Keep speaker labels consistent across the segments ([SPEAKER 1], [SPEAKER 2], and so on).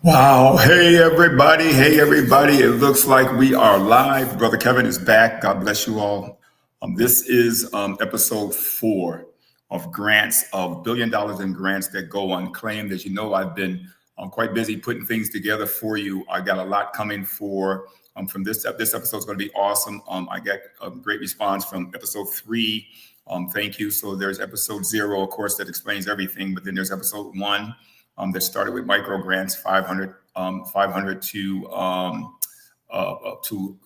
[SPEAKER 1] Wow. Hey, everybody. Hey, everybody. It looks like we are live. Brother Kevin is back. God bless you all. This is episode 4 of grants, of $1 billion in grants that go unclaimed. As you know, I've been quite busy putting things together for you. I got a lot coming for from this. This episode is going to be awesome. I got a great response from episode 3. Thank you. So there's episode 0, of course, that explains everything. But then there's episode 1. That started with micro grants, 500 to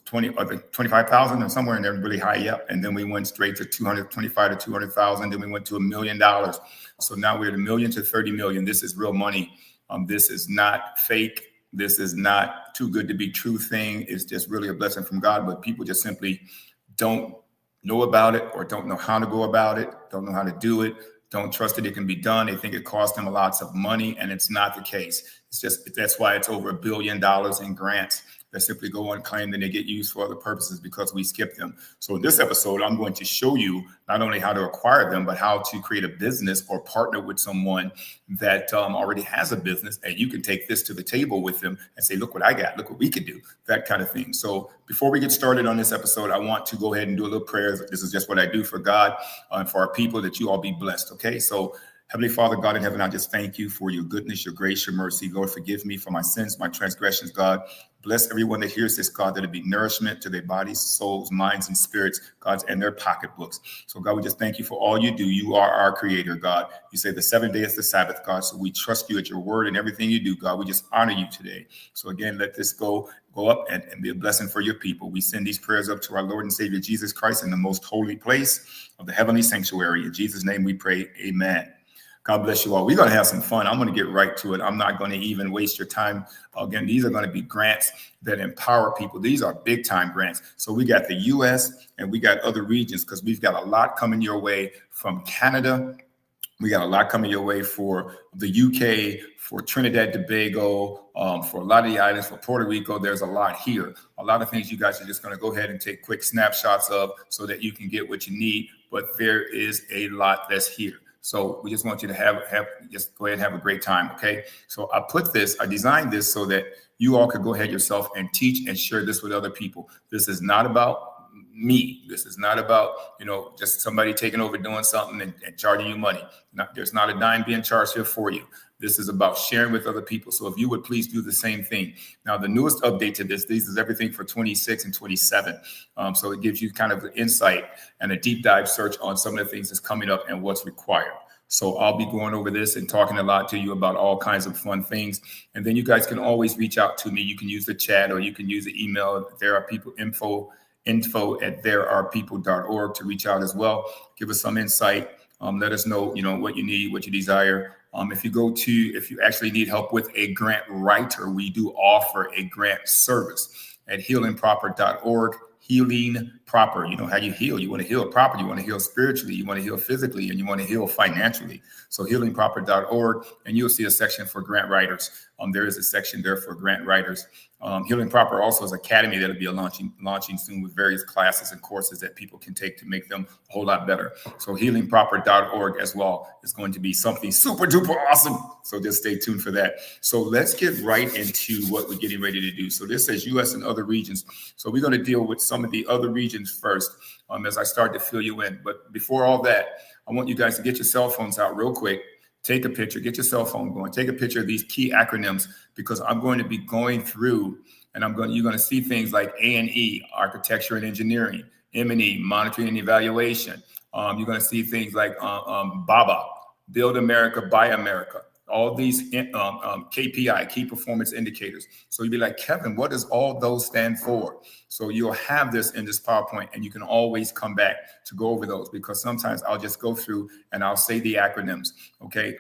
[SPEAKER 1] 25,000 or somewhere in there, really high up. And then we went straight to 225 to 200,000. Then we went to $1 million. So now we're at $1 million to 30 million. This is real money. This is not fake. This is not too good to be true thing. It's just really a blessing from God. But people just simply don't know about it, or don't know how to go about it, don't know how to do it. Don't trust that it can be done. They think it costs them lots of money, and it's not the case. It's just, that's why it's over $1 billion in grants that simply go unclaimed and they get used for other purposes because we skip them. So in this episode, I'm going to show you not only how to acquire them, but how to create a business or partner with someone that already has a business, and you can take this to the table with them and say, look what I got, look what we can do, that kind of thing. So before we get started on this episode, I want to go ahead and do a little prayer. This is just what I do for God and for our people, that you all be blessed. Okay, so Heavenly Father, God in heaven, I just thank you for your goodness, your grace, your mercy. Lord, forgive me for my sins, my transgressions, God. Bless everyone that hears this, God, that it be nourishment to their bodies, souls, minds, and spirits, God, and their pocketbooks. So, God, we just thank you for all you do. You are our creator, God. You say the 7th day is the Sabbath, God. So we trust you at your word and everything you do, God. We just honor you today. So again, let this go up and be a blessing for your people. We send these prayers up to our Lord and Savior, Jesus Christ, in the most holy place of the heavenly sanctuary. In Jesus' name we pray, amen. God bless you all. We're going to have some fun. I'm going to get right to it. I'm not going to even waste your time. Again, these are going to be grants that empower people. These are big time grants. So we got the U.S. and we got other regions, because we've got a lot coming your way from Canada. We got a lot coming your way for the UK, for Trinidad, Tobago, for a lot of the islands, for Puerto Rico. There's a lot here. A lot of things you guys are just going to go ahead and take quick snapshots of so that you can get what you need. But there is a lot that's here. So we just want you to just go ahead and have a great time. Okay. So I designed this so that you all could go ahead yourself and teach and share this with other people. This is not about me. This is not about, just somebody taking over doing something and charging you money. There's not a dime being charged here for you. This is about sharing with other people. So if you would please do the same thing. Now, the newest update to this is everything for 26 and 27. So it gives you kind of the insight and a deep dive search on some of the things that's coming up and what's required. So I'll be going over this and talking a lot to you about all kinds of fun things. And then you guys can always reach out to me. You can use the chat, or you can use the email. There Are People info at therearepeople.org to reach out as well. Give us some insight. Let us know, what you need, what you desire. If you actually need help with a grant writer, we do offer a grant service at healingproper.org. Healing proper. You know how you heal. You want to heal proper. You want to heal spiritually. You want to heal physically, and you want to heal financially. So healingproper.org, and you'll see a section for grant writers. There is a section there for grant writers. Healing Proper also is an academy that'll be launching soon with various classes and courses that people can take to make them a whole lot better. So healingproper.org as well is going to be something super duper awesome. So just stay tuned for that. So let's get right into what we're getting ready to do. So this says U.S. and other regions. So we're going to deal with some of the other regions first as I start to fill you in. But before all that, I want you guys to get your cell phones out real quick. Take a picture, get your cell phone going, take a picture of these key acronyms, because I'm going to be going through, and you're going to see things like A&E, architecture and engineering, M&E, monitoring and evaluation. You're going to see things like BABA, Build America, Buy America, all these KPI, key performance indicators. So you'd be like, Kevin, what does all those stand for? So you'll have this in this PowerPoint, and you can always come back to go over those, because sometimes I'll just go through and I'll say the acronyms. Okay.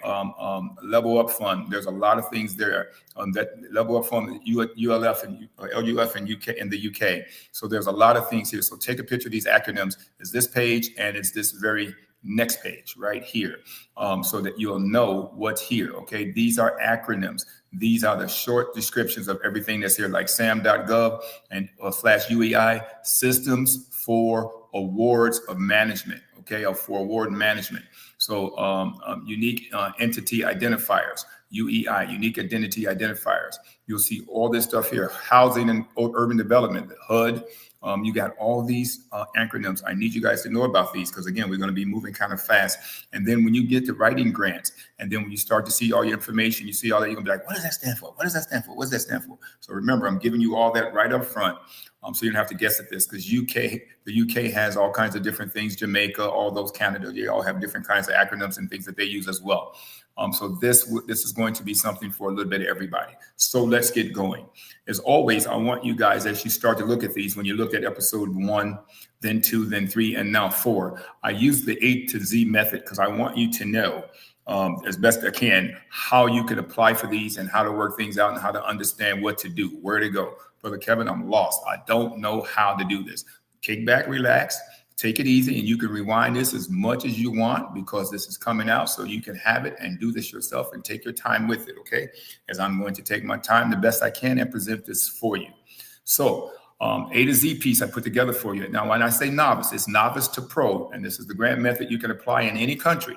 [SPEAKER 1] Level Up Fund. There's a lot of things there. That Level Up Fund, ULF and LUF and UK in the UK. So there's a lot of things here. So take a picture of these acronyms. It's this page, and it's this very next page right here, so that you'll know what's here. Okay, these are acronyms. These are the short descriptions of everything that's here, like sam.gov and /UEI, Systems for Awards of Management. Okay, or for award management. So unique entity identifiers, UEI, unique identity identifiers. You'll see all this stuff here, housing and urban development, the HUD. You got all these acronyms. I need you guys to know about these because, again, we're going to be moving kind of fast. And then when you get to writing grants, and then when you start to see all your information, you see all that, you're going to be like, what does that stand for? What does that stand for? What does that stand for? So remember, I'm giving you all that right up front. So you don't have to guess at this because the UK has all kinds of different things, Jamaica, all those, Canada, they all have different kinds of acronyms and things that they use as well. So this is going to be something for a little bit of everybody. So let's get going. As always, I want you guys, as you start to look at these, when you look at episode 1, then 2, then 3, and now 4, I use the A to Z method because I want you to know as best I can how you can apply for these and how to work things out and how to understand what to do, where to go. Brother Kevin, I'm lost. I don't know how to do this. Kick back, relax. Take it easy, and you can rewind this as much as you want because this is coming out so you can have it and do this yourself and take your time with it, okay? As I'm going to take my time the best I can and present this for you. So A to Z piece I put together for you. Now, when I say novice, it's novice to pro, and this is the grant method you can apply in any country.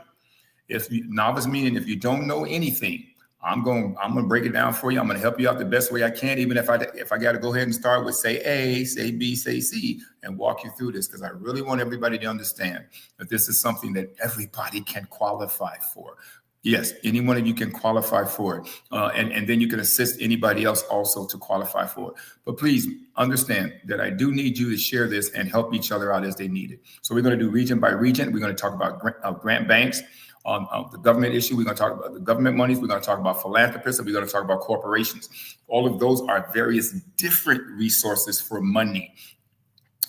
[SPEAKER 1] Novice meaning if you don't know anything, I'm going to break it down for you. I'm going to help you out the best way I can, even if I got to go ahead and start with say A, say B, say C, and walk you through this because I really want everybody to understand that this is something that everybody can qualify for. Yes, any one of you can qualify for it, and then you can assist anybody else also to qualify for it. But please understand that I do need you to share this and help each other out as they need it. So we're going to do region by region. We're going to talk about grant banks. On the government issue, we're going to talk about the government monies. We're going to talk about philanthropists, and we're going to talk about corporations. All of those are various different resources for money.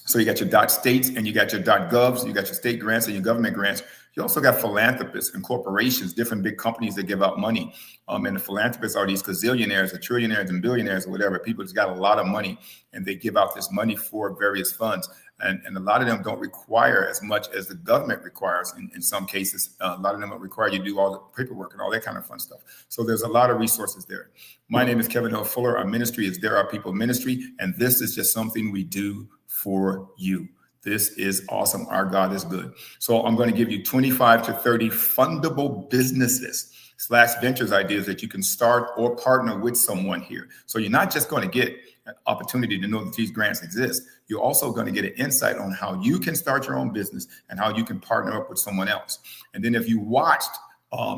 [SPEAKER 1] So you got your .states and you got your .govs, you got your state grants and your government grants. You also got philanthropists and corporations, different big companies that give out money. And the philanthropists are these gazillionaires, or trillionaires and billionaires or whatever. People just got a lot of money and they give out this money for various funds. And a lot of them don't require as much as the government requires in some cases. A lot of them don't require you to do all the paperwork and all that kind of fun stuff. So there's a lot of resources there. My name is Kevin L. Fuller. Our ministry is There Are People Ministry. And this is just something we do for you. This is awesome. Our God is good. So I'm going to give you 25 to 30 fundable businesses / ventures ideas that you can start or partner with someone here. So you're not just going to get an opportunity to know that these grants exist. You're also going to get an insight on how you can start your own business and how you can partner up with someone else. And then if you watched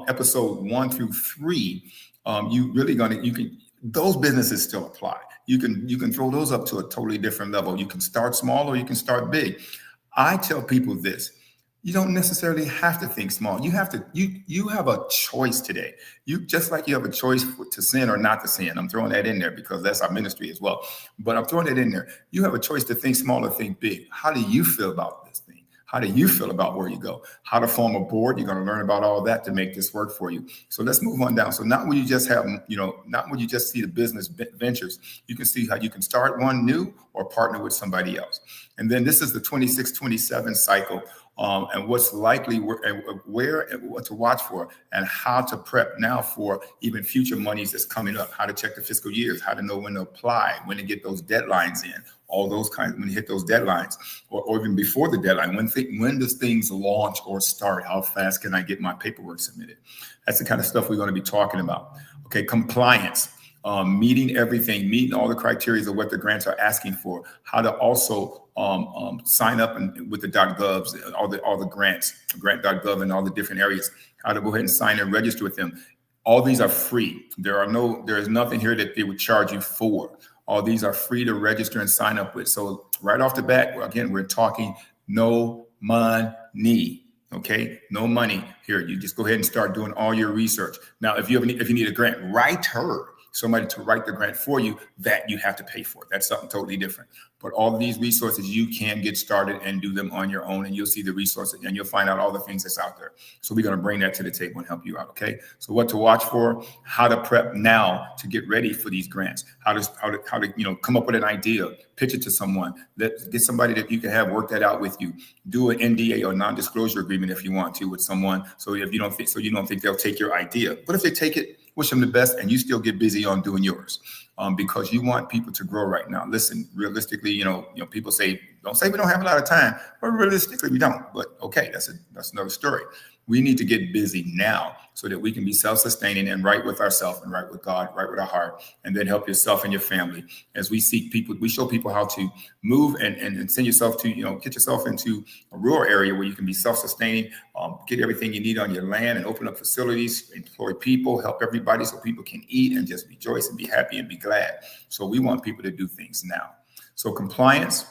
[SPEAKER 1] episode 1 through 3, those businesses still apply. You can throw those up to a totally different level. You can start small or you can start big. I tell people this. You don't necessarily have to think small. You have a choice today. Just like you have a choice to sin or not to sin. I'm throwing that in there because that's our ministry as well. But I'm throwing it in there. You have a choice to think small or think big. How do you feel about this thing? How do you feel about where you go? How to form a board? You're going to learn about all that to make this work for you. So let's move on down. So not when you just see the business ventures, you can see how you can start one new or partner with somebody else. And then this is the 26-27 cycle. And what's likely where and what to watch for and how to prep now for even future monies that's coming up, how to check the fiscal years, how to know when to apply, when to get those deadlines in, all those kinds, when you hit those deadlines or even before the deadline, when does things launch or start? How fast can I get my paperwork submitted? That's the kind of stuff we're going to be talking about. Okay, compliance. Meeting everything, meeting all the criteria of what the grants are asking for, how to also sign up with the .govs, all the grants, grant.gov and all the different areas, how to go ahead and sign and register with them. All these are free. There is nothing here that they would charge you for. All these are free to register and sign up with. So right off the bat, again, we're talking no money. Okay, no money here. You just go ahead and start doing all your research. Now, if you need a grant writer, somebody to write the grant for you, that you have to pay for. That's something totally different. But all of these resources, you can get started and do them on your own, and you'll see the resources and you'll find out all the things that's out there. So we're going to bring that to the table and help you out. Okay. So what to watch for, how to prep now to get ready for these grants, how to come up with an idea, pitch it to someone, get somebody that you can have work that out with you, do an NDA or non-disclosure agreement if you want to with someone. So if you don't think they'll take your idea, but if they take it, wish them the best, and you still get busy on doing yours, because you want people to grow right now. Listen, realistically, people don't say we don't have a lot of time, but realistically we don't. But okay, that's another story. We need to get busy now so that we can be self-sustaining and right with ourselves and right with God, right with our heart, and then help yourself and your family. As we seek people, we show people how to move and send yourself to, get yourself into a rural area where you can be self-sustaining, get everything you need on your land and open up facilities, employ people, help everybody so people can eat and just rejoice and be happy and be glad. So we want people to do things now. So compliance.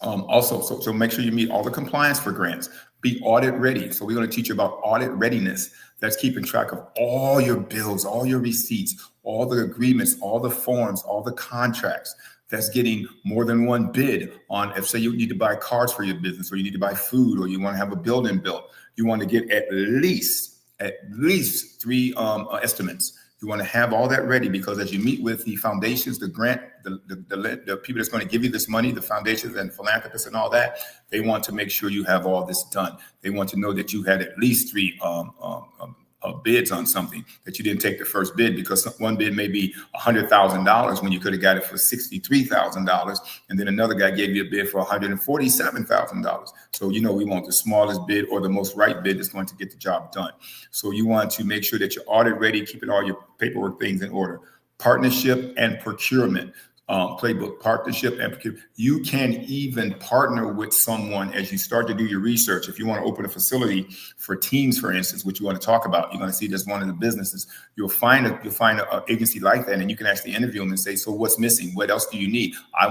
[SPEAKER 1] So make sure you meet all the compliance for grants. Be audit ready. So we're going to teach you about audit readiness. That's keeping track of all your bills, all your receipts, all the agreements, all the forms, all the contracts. That's getting more than one bid on, if say you need to buy cars for your business, or you need to buy food, or you want to have a building built. You want to get at least 3 estimates. You want to have all that ready, because as you meet with the foundations, the grant, the people that's going to give you this money, the foundations and philanthropists and all that, they want to make sure you have all this done. They want to know that you had at least 3 bids on something, that you didn't take the first bid, because one bid may be $100,000 when you could have got it for $63,000, and then another guy gave you a bid for $147,000. So we want the smallest bid or the most right bid that's going to get the job done. So you want to make sure that you're audit ready, keeping all your paperwork things in order. Partnership and procurement. Playbook, partnership and procurement. You can even partner with someone as you start to do your research. If you want to open a facility for teams, for instance, which you want to talk about, you're going to see this one of the businesses. You'll find an agency like that, and you can actually interview them and say, so what's missing? What else do you need? I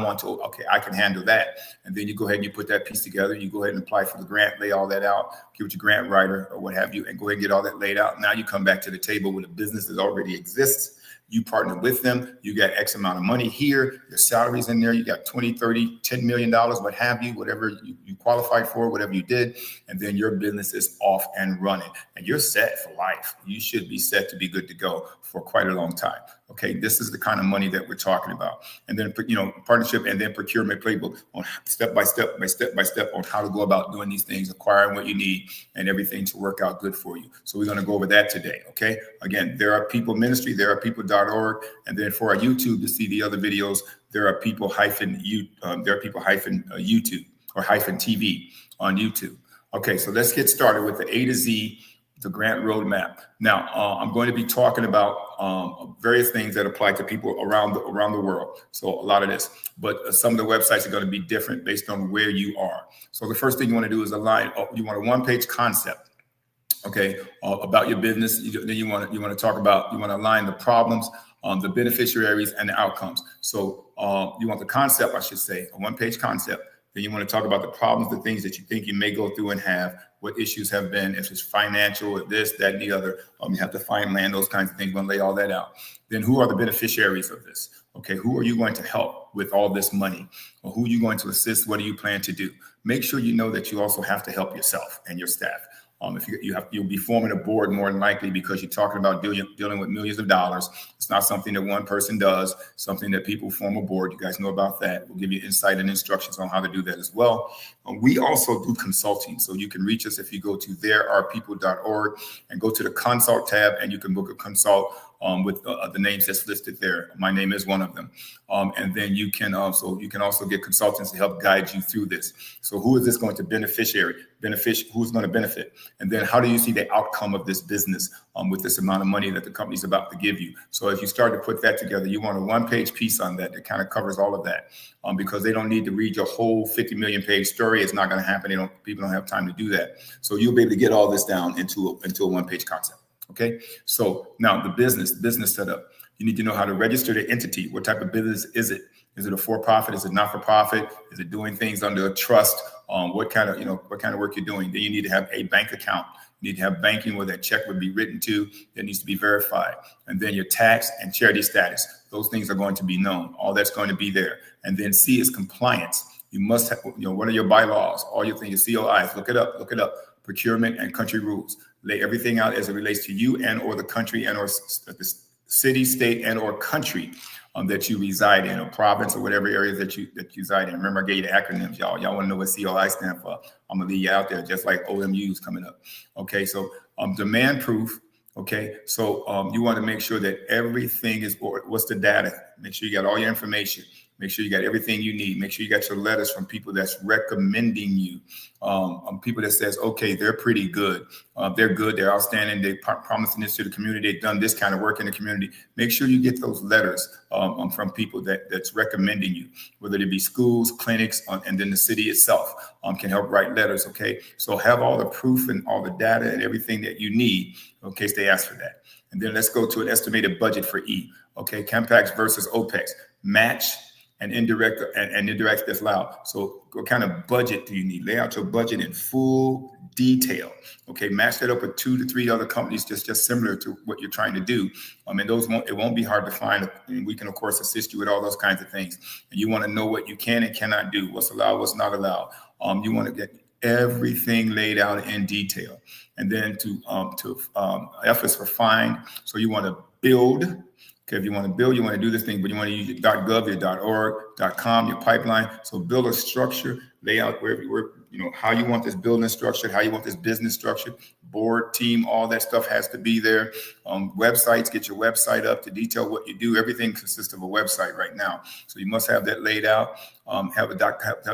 [SPEAKER 1] can handle that. And then you go ahead and you put that piece together. You go ahead and apply for the grant, lay all that out, give it to your grant writer or what have you, and go ahead and get all that laid out. Now you come back to the table with a business that already exists. You partner with them. You got X amount of money here. Your salary's in there. You got 20, 30, $10 million, what have you, whatever you qualified for, whatever you did. And then your business is off and running. And you're set for life. You should be set to be good to go for quite a long time. Okay, this is the kind of money that we're talking about. And then, partnership and then procurement playbook on step by step on how to go about doing these things, acquiring what you need and everything to work out good for you. So we're going to go over that today. Okay, again, There Are People Ministry, therearepeople.org. And then for our YouTube to see the other videos, There Are People YouTube or -TV on YouTube. Okay, so let's get started with the A to Z, the grant roadmap. Now, I'm going to be talking about various things that apply to people around the world. So a lot of this, but some of the websites are going to be different based on where you are. So the first thing you want to do is align. You want a one-page concept, okay, about your business. Then you want to align the problems, the beneficiaries, and the outcomes. So you want the concept, I should say, a one-page concept. Then you want to talk about the problems, the things that you think you may go through and have, what issues have been, if it's financial, if this, that, and the other. You have to find land, those kinds of things. We're going to lay all that out. Then who are the beneficiaries of this? Okay, who are you going to help with all this money? Or who are you going to assist? What do you plan to do? Make sure you know that you also have to help yourself and your staff. If you'll be forming a board more than likely, because you're talking about dealing with millions of dollars. It's not something that one person does, something that people form a board. You guys know about that. We'll give you insight and instructions on how to do that as well. We also do consulting. So you can reach us if you go to therearepeople.org and go to the consult tab, and you can book a consult with the names that's listed there. My name is one of them. And then you can also get consultants to help guide you through this. So who is this going to who's going to benefit? And then how do you see the outcome of this business with this amount of money that the company's about to give you? So if you start to put that together, you want a one-page piece on that kind of covers all of that, because they don't need to read your whole 50 million page story. It's not going to happen. People don't have time to do that. So you'll be able to get all this down into a one-page concept. Okay, so now the business setup. You need to know how to register the entity. What type of business is it? Is it a for-profit? Is it not for profit? Is it doing things under a trust? What kind of work you're doing? Then you need to have a bank account. You need to have banking where that check would be written to. That needs to be verified. And then your tax and charity status. Those things are going to be known. All that's going to be there. And then C is compliance. You must have, what are your bylaws? All your things, your COIs. Look it up. Procurement and country rules. Lay everything out as it relates to you and or the country and or the city, state, and or country that you reside in, or province, or whatever areas that you reside in. Remember, I gave you the acronyms, y'all. Y'all want to know what COI stand for? I'm gonna leave you out there, just like OMU's coming up. Okay, so demand proof. Okay, so you want to make sure that everything is, or what's the data? Make sure you got all your information. Make sure you got everything you need. Make sure you got your letters from people that's recommending you. People that says, okay, they're pretty good. They're good. They're outstanding. They're promising this to the community. They've done this kind of work in the community. Make sure you get those letters from people that's recommending you, whether it be schools, clinics, and then the city itself can help write letters. Okay, so have all the proof and all the data and everything that you need in case they ask for that. And then let's go to an estimated budget for E. Okay, Capex versus OPEX. Match and indirect that's allowed. So what kind of budget do you need? Lay out your budget in full detail. Okay, match that up with 2 to 3 other companies just similar to what you're trying to do. And it won't be hard to find. And we can of course assist you with all those kinds of things. And you want to know what you can and cannot do, what's allowed, what's not allowed. You want to get everything laid out in detail. And then F is for find. So you want to build. Okay, if you want to build, you want to do this thing, but you want to use your .gov, your .org, .com, your pipeline. So build a structure, lay out where how you want this building structured, how you want this business structured, board, team, all that stuff has to be there. Websites, get your website up to detail what you do. Everything consists of a website right now. So you must have that laid out. Have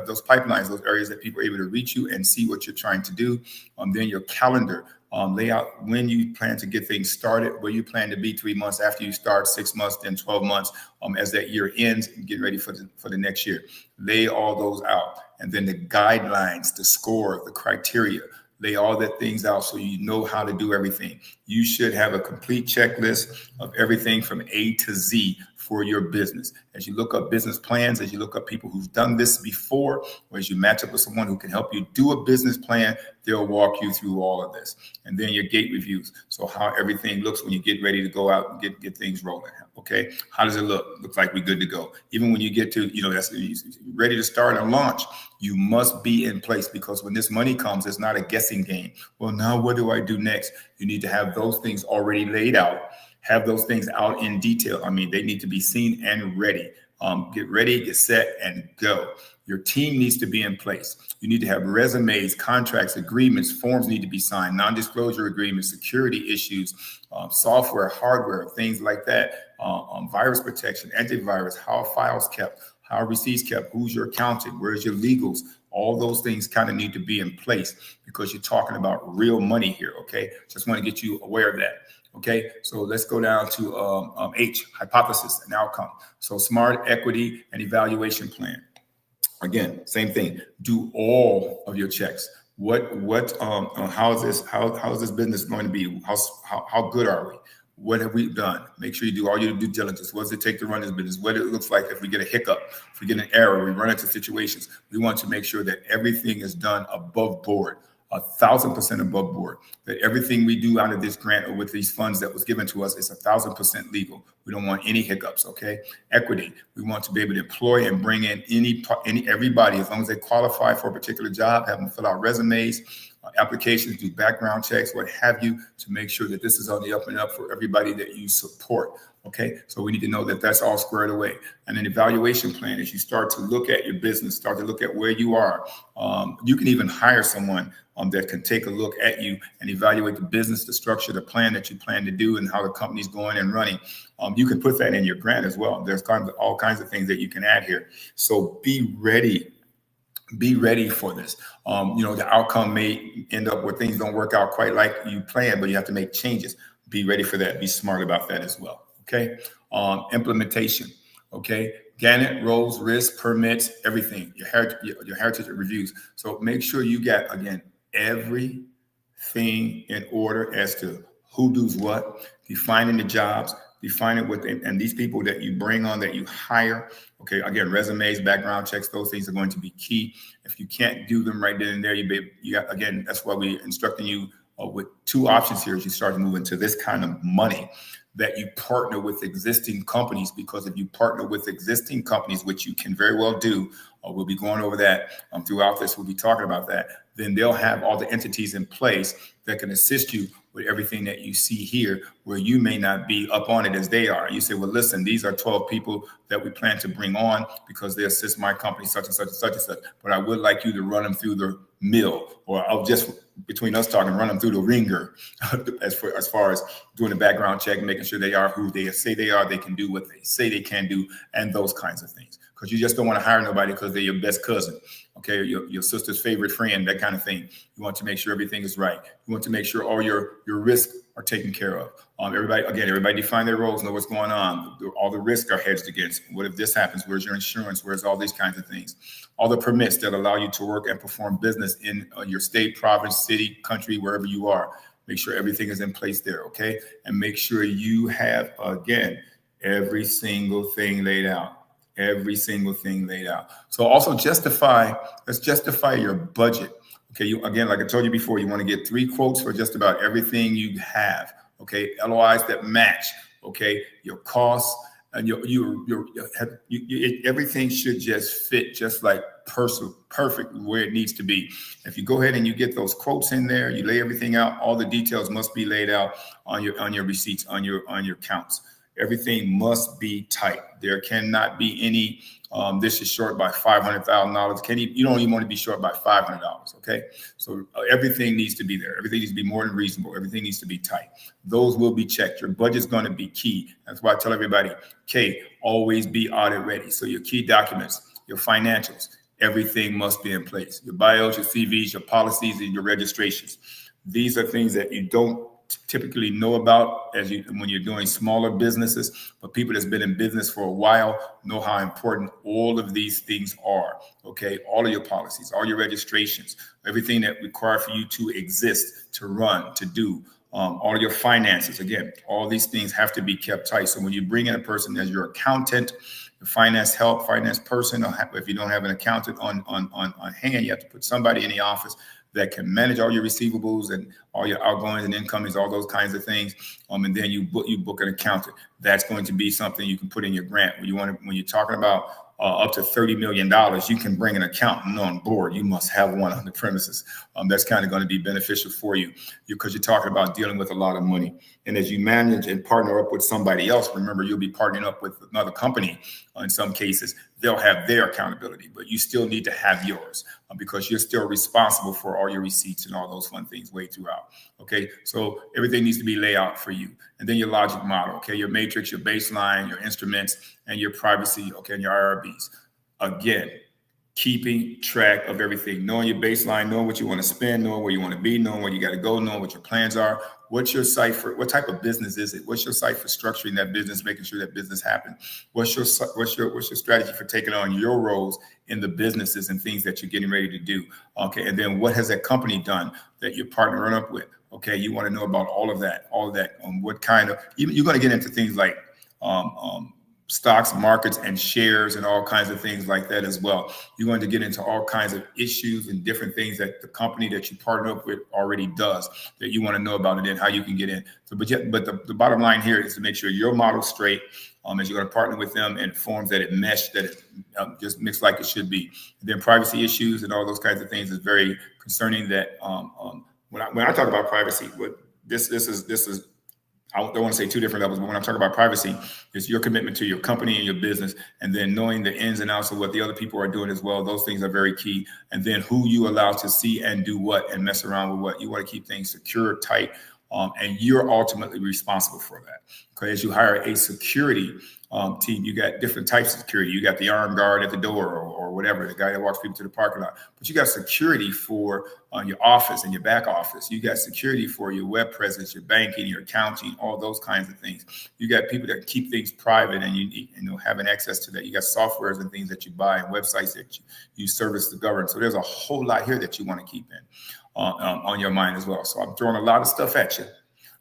[SPEAKER 1] those pipelines, those areas that people are able to reach you and see what you're trying to do. Then your calendar. Lay out when you plan to get things started, where you plan to be 3 months after you start, 6 months, then 12 months as that year ends and get ready for the next year. Lay all those out. And then the guidelines, the score, the criteria, lay all that things out so you know how to do everything. You should have a complete checklist of everything from A to Z for your business. As you look up business plans, as you look up people who've done this before, or as you match up with someone who can help you do a business plan, they'll walk you through all of this. And then your gate reviews. So how everything looks when you get ready to go out and get things rolling. Okay. How does it look? Looks like we're good to go. Even when you get to, that's ready to start and launch, you must be in place, because when this money comes, it's not a guessing game. Well, now what do I do next? You need to have those things already laid out. Have those things out in detail. I mean, they need to be seen and ready. Get ready, get set, and go. Your team needs to be in place. You need to have resumes, contracts, agreements, forms need to be signed, non-disclosure agreements, security issues, software, hardware, things like that, virus protection, antivirus, how are files kept, how are receipts kept, who's your accountant, where's your legals. All those things kind of need to be in place because you're talking about real money here, okay? Just want to get you aware of that. Okay, so let's go down to H, hypothesis and outcome. So SMART, equity, and evaluation plan. Again, same thing. Do all of your checks. How is this business going to be? How good are we? What have we done? Make sure you do all your due diligence. What does it take to run this business? What it looks like if we get a hiccup, if we get an error, we run into situations. We want to make sure that everything is done above board. 1,000% above board, that everything we do out of this grant or with these funds that was given to us is 1,000% legal. We don't want any hiccups, okay? Equity, we want to be able to employ and bring in everybody, as long as they qualify for a particular job, have them fill out resumes, applications, do background checks, what have you, to make sure that this is on the up and up for everybody that you support. Okay, so we need to know that that's all squared away. And an evaluation plan, as you start to look at your business, start to look at where you are. You can even hire someone that can take a look at you and evaluate the business, the structure, the plan that you plan to do, and how the company's going and running. You can put that in your grant as well. There's all kinds of things that you can add here. So be ready. Be ready for this. The outcome may end up where things don't work out quite like you planned, but you have to make changes. Be ready for that. Be smart about that as well. Okay. Implementation. Okay. Gannett, roles, risk, permits, everything. Your heritage reviews. So make sure you get, again, everything in order as to who does what, defining the jobs, defining what and these people that you bring on, that you hire. Okay, again, resumes, background checks, those things are going to be key. If you can't do them right then and there, again, that's why we're instructing you with 2 options here as you start to move into this kind of money, that you partner with existing companies, because if you partner with existing companies, which you can very well do, we'll be going over that throughout this, we'll be talking about that, then they'll have all the entities in place that can assist you with everything that you see here, where you may not be up on it as they are. You say, well, listen, these are 12 people that we plan to bring on because they assist my company, such and such and such and such, but I would like you to run them through the mill, or I'll just between us talking, run them through the ringer as far as doing the background check, making sure they are who they say they are, they can do what they say they can do, and those kinds of things. Because you just don't want to hire nobody because they're your best cousin, okay, your sister's favorite friend, that kind of thing. You want to make sure everything is right. You want to make sure all your risks are taken care of. Everybody define their roles, know what's going on. All the risks are hedged against. What if this happens? Where's your insurance? Where's all these kinds of things? All the permits that allow you to work and perform business in your state, province, city, country, wherever you are. Make sure everything is in place there, okay? And make sure you have, again, every single thing laid out. Every single thing laid out. So also let's justify your budget. Okay, again, like I told you before, you want to get 3 quotes for just about everything you have. Okay, LOIs that match. Okay, your costs and everything should just fit, just like perfect where it needs to be. If you go ahead and you get those quotes in there, you lay everything out. All the details must be laid out on your receipts, on your counts. Everything must be tight. There cannot be any, this is short by $500,000. You don't even want to be short by $500, okay? So everything needs to be there. Everything needs to be more than reasonable. Everything needs to be tight. Those will be checked. Your budget's going to be key. That's why I tell everybody, always be audit ready. So your key documents, your financials, everything must be in place. Your bios, your CVs, your policies, and your registrations. These are things that you don't typically know about when you're doing smaller businesses, but people that's been in business for a while know how important all of these things are. Okay, all of your policies, all your registrations, everything that require for you to exist, to run, to do, all of your finances. Again, all these things have to be kept tight. So when you bring in a person as your accountant, your finance person, or if you don't have an accountant on hand, you have to put somebody in the office that can manage all your receivables and all your outgoings and incomings, all those kinds of things. And then you book an accountant. That's going to be something you can put in your grant. When you're talking about up to $30 million, you can bring an accountant on board. You must have one on the premises. That's kind of going to be beneficial for you because you're talking about dealing with a lot of money. And as you manage and partner up with somebody else, remember, you'll be partnering up with another company. In some cases, they'll have their accountability, but you still need to have yours because you're still responsible for all your receipts and all those fun things way throughout. Okay, so everything needs to be laid out for you. And then your logic model, okay, your matrix, your baseline, your instruments, and your privacy, okay, and your IRBs. Again, keeping track of everything, knowing your baseline, knowing what you want to spend, knowing where you want to be, knowing where you got to go, knowing what your plans are. What's your site for? What type of business is it? What's your site for structuring that business, making sure that business happens? What's your strategy for taking on your roles in the businesses and things that you're getting ready to do? Okay, and then what has that company done that you're partnering up with? Okay, you want to know about all of that. What kind of, you're going to get into things like stocks, markets, and shares, and all kinds of things like that as well. You're going to get into all kinds of issues and different things that the company that you partner up with already does that you want to know about, and then how you can get in. So, but the bottom line here is to make sure your model's straight as you're going to partner with them in forms that it mesh, that it just mix like it should be. And then privacy issues and all those kinds of things is very concerning. That when I talk about privacy, this is. I don't want to say 2 different levels, but when I'm talking about privacy, it's your commitment to your company and your business, and then knowing the ins and outs of what the other people are doing as well. Those things are very key. And then who you allow to see and do what and mess around with what. You want to keep things secure, tight, and you're ultimately responsible for that. Okay, as you hire a security team, you got different types of security. You got the armed guard at the door or whatever, the guy that walks people to the parking lot. But you got security for your office and your back office. You got security for your web presence, your banking, your accounting, all those kinds of things. You got people that keep things private and you having access to that. You got softwares and things that you buy and websites that you service the government. So there's a whole lot here that you want to keep in on your mind as well. So I'm throwing a lot of stuff at you,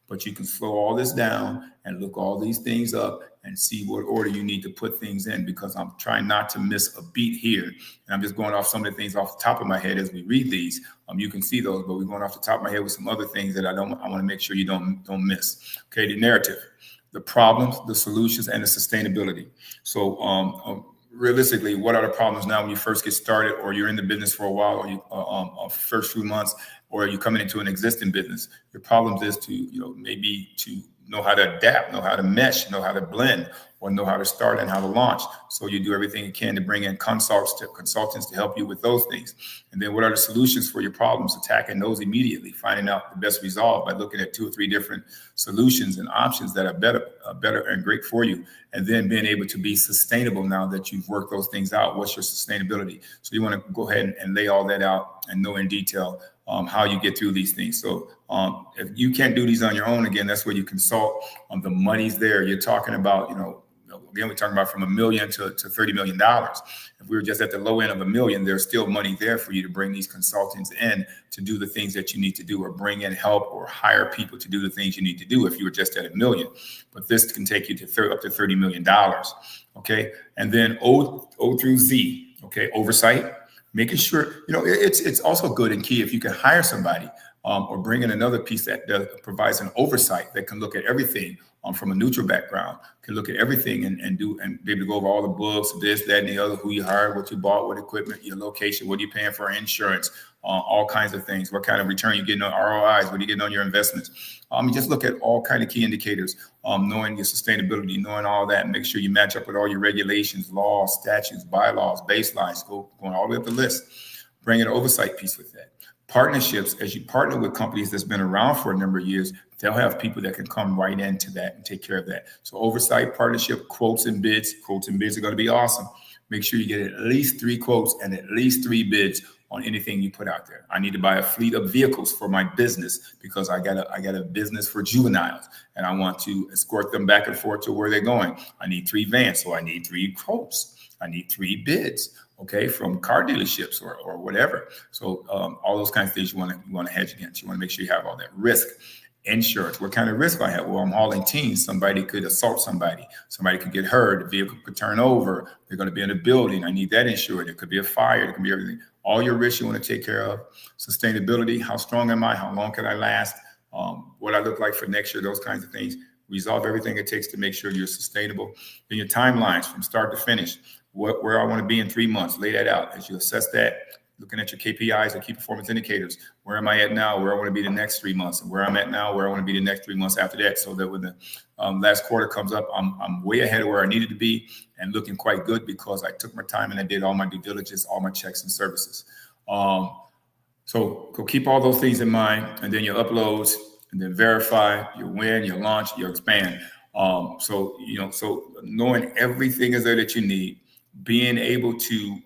[SPEAKER 1] but you can slow all this down and look all these things up and see what order you need to put things in, because I'm trying not to miss a beat here. And I'm just going off some of the things off the top of my head as we read these. You can see those, but we're going off the top of my head with some other things that I want to make sure you don't miss. Okay, the narrative, the problems, the solutions, and the sustainability. So realistically, what are the problems now when you first get started, or you're in the business for a while, or you first few months, or you're coming into an existing business? Your problems is to maybe to know how to adapt, know how to mesh, know how to blend or know how to start and how to launch. So you do everything you can to bring in consultants to help you with those things. And then what are the solutions for your problems? Attacking those immediately, finding out the best resolve by looking at 2 or 3 different solutions and options that are better and great for you. And then being able to be sustainable now that you've worked those things out. What's your sustainability? So you want to go ahead and lay all that out and know in detail how you get through these things. So if you can't do these on your own, again, that's where you consult. The money's there. You're talking about, again, we're talking about from $1 million to $30 million. If we were just at the low end of $1 million, there's still money there for you to bring these consultants in to do the things that you need to do, or bring in help or hire people to do the things you need to do if you were just at $1 million. But this can take you to up to $30 million. Okay. And then O through Z. Okay. Oversight. Making sure, it's also good and key if you can hire somebody or bring in another piece that provides an oversight that can look at everything from a neutral background, can look at everything and be able to go over all the books, this, that, and the other, who you hired, what you bought, what equipment, your location, what are you paying for insurance, all kinds of things, what kind of return you're getting on ROIs, what are you getting on your investments. You just look at all kind of key indicators, knowing your sustainability, knowing all that, and make sure you match up with all your regulations, laws, statutes, bylaws, baselines, going all the way up the list. Bring an oversight piece with that. Partnerships, as you partner with companies that's been around for a number of years, they'll have people that can come right into that and take care of that. So oversight, partnership, quotes and bids. Quotes and bids are going to be awesome. Make sure you get at least 3 quotes and at least 3 bids on anything you put out there. I need to buy a fleet of vehicles for my business because I got a business for juveniles and I want to escort them back and forth to where they're going. I need 3 vans, so I need 3 quotes. I need 3 bids. Okay, from car dealerships or whatever. So all those kinds of things you want to hedge against. You want to make sure you have all that risk. Insurance. What kind of risk do I have? Well, I'm hauling teams. Somebody could assault somebody. Somebody could get hurt. The vehicle could turn over. They're going to be in a building. I need that insured. There could be a fire. There could be everything. All your risks you want to take care of. Sustainability. How strong am I? How long can I last? What I look like for next year. Those kinds of things. Resolve everything it takes to make sure you're sustainable. Then your timelines from start to finish. Where I want to be in 3 months, lay that out. As you assess that, looking at your KPIs or key performance indicators, where am I at now, where I want to be the next 3 months, and where I'm at now, where I want to be the next 3 months after that, so that when the last quarter comes up, I'm way ahead of where I needed to be and looking quite good because I took my time and I did all my due diligence, all my checks and services. So go keep all those things in mind, and then your uploads, and then verify, your win, your launch, your expand. So knowing everything is there that you need, being able to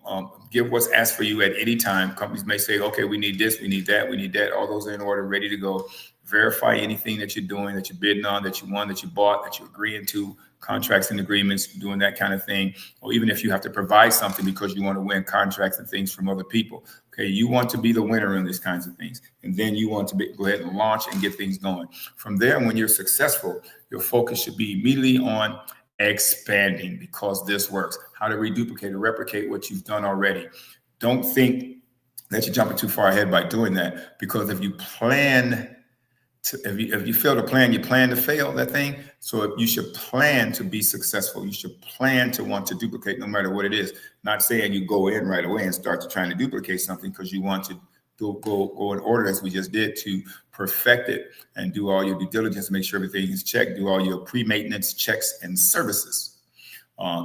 [SPEAKER 1] give what's asked for you at any time. Companies may say, okay, we need this, we need that. All those are in order, ready to go. Verify anything that you're doing, that you're bidding on, that you won, that you bought, that you're agreeing to, contracts and agreements, doing that kind of thing. Or even if you have to provide something because you want to win contracts and things from other people. Okay, you want to be the winner in these kinds of things. And then you want to go ahead and launch and get things going. From there, when you're successful, your focus should be immediately on expanding, because this works. How to reduplicate or replicate what you've done already. Don't think that you're jumping too far ahead by doing that, because if you fail to plan, you plan to fail that thing. So you should plan to be successful. You should plan to want to duplicate no matter what it is. Not saying you go in right away and start to trying to duplicate something because you want to go in order, as we just did, to perfect it and do all your due diligence, make sure everything is checked, do all your pre-maintenance checks and services.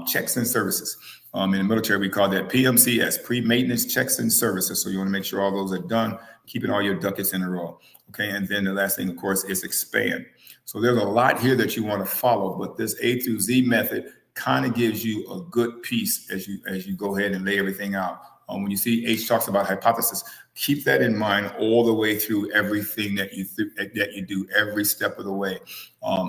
[SPEAKER 1] Checks and services. In the military, we call that PMCS, pre-maintenance checks and services. So you want to make sure all those are done, keeping all your ducats in a row. Okay, and then the last thing, of course, is expand. So there's a lot here that you want to follow, but this A through Z method kind of gives you a good piece as you go ahead and lay everything out. When you see H talks about hypothesis, keep that in mind all the way through everything that you do, every step of the way.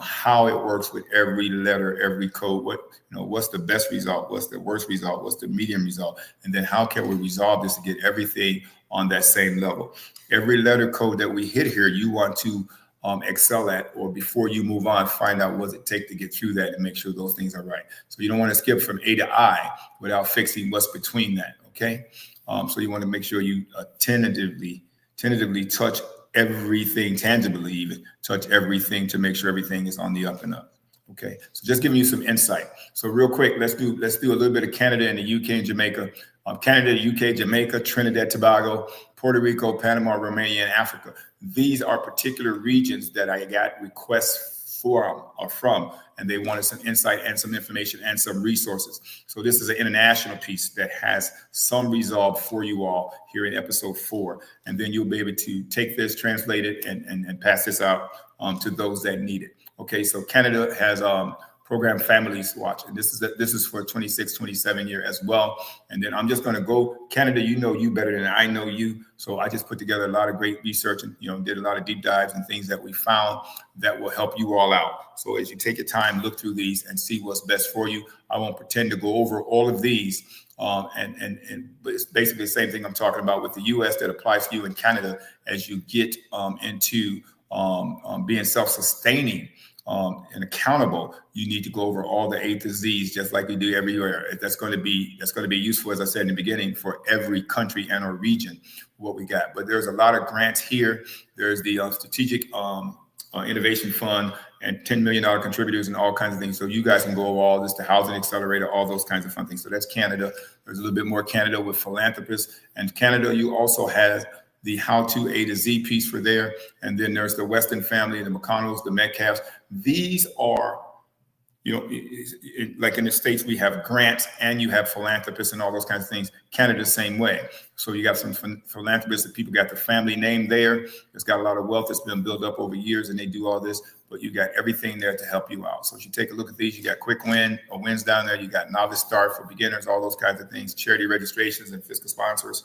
[SPEAKER 1] How it works with every letter, every code. What's the best result? What's the worst result? What's the medium result? And then how can we resolve this to get everything on that same level? Every letter code that we hit here, you want to excel at, or before you move on, find out what does it take to get through that and make sure those things are right. So you don't want to skip from A to I without fixing what's between that. Okay, so you want to make sure you tentatively touch everything, tangibly even touch everything to make sure everything is on the up and up. Okay, so just giving you some insight. So real quick, let's do a little bit of Canada and the UK and Jamaica. Canada, UK, Jamaica, Trinidad, Tobago, Puerto Rico, Panama, Romania, and Africa. These are particular regions that I got requests from, and they wanted some insight and some information and some resources. So this is an international piece that has some resolve for you all here in episode 4. And then you'll be able to take this, translate it, and pass this out to those that need it. Okay, so Canada has program Families Watch, and this is for 26-27 year as well. And then I'm just going to go Canada. You know you better than I know you, so I just put together a lot of great research and did a lot of deep dives and things that we found that will help you all out. So as you take your time, look through these and see what's best for you. I won't pretend to go over all of these, but it's basically the same thing I'm talking about with the U.S. that applies to you in Canada as you get into being self-sustaining and accountable. You need to go over all the A to Z's just like you do everywhere. That's going to be useful, as I said in the beginning, for every country and or region what we got. But there's a lot of grants here. There's the Strategic Innovation Fund and $10 million contributors and all kinds of things. So you guys can go over all this, the Housing Accelerator, all those kinds of fun things. So that's Canada. There's a little bit more Canada with philanthropists. And Canada, you also have the how to A to Z piece for there. And then there's the Weston family, the McConnells, the Metcalfs. These are, like in the States, we have grants and you have philanthropists and all those kinds of things. Canada, same way. So you got some philanthropists that people got the family name there. It's got a lot of wealth that's been built up over years and they do all this, but you got everything there to help you out. So if you take a look at these, you got quick win or wins down there. You got novice start for beginners, all those kinds of things, charity registrations and fiscal sponsors,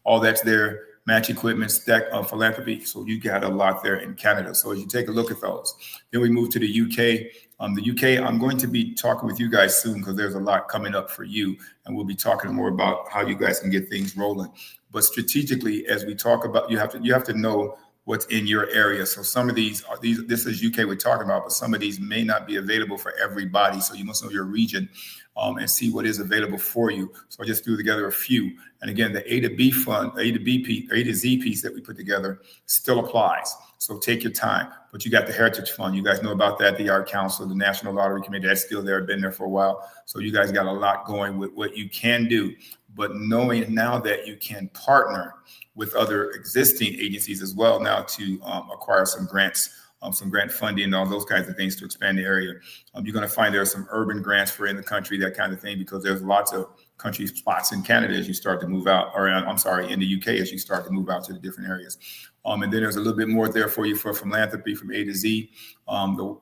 [SPEAKER 1] all that's there. Match equipment, stack of philanthropy. So you got a lot there in Canada. So as you take a look at those, then we move to the UK. The UK, I'm going to be talking with you guys soon because there's a lot coming up for you. And we'll be talking more about how you guys can get things rolling. But strategically, as we talk about, you have to know what's in your area. So some of these this is UK we're talking about, but some of these may not be available for everybody. So you must know your region and see what is available for you. So I just threw together a few. And again, the A to B fund, A to Z piece that we put together still applies. So take your time. But you got the Heritage Fund. You guys know about that, the Art Council, the National Lottery Committee. That's still there, been there for a while. So you guys got a lot going with what you can do. But knowing now that you can partner with other existing agencies as well now to acquire some grants, some grant funding and all those kinds of things to expand the area. You're going to find there are some urban grants for in the country, that kind of thing, because there's lots of country spots in Canada as you start to move out, or I'm sorry, in the UK as you start to move out to the different areas. And then there's a little bit more there for you for philanthropy from A to Z, the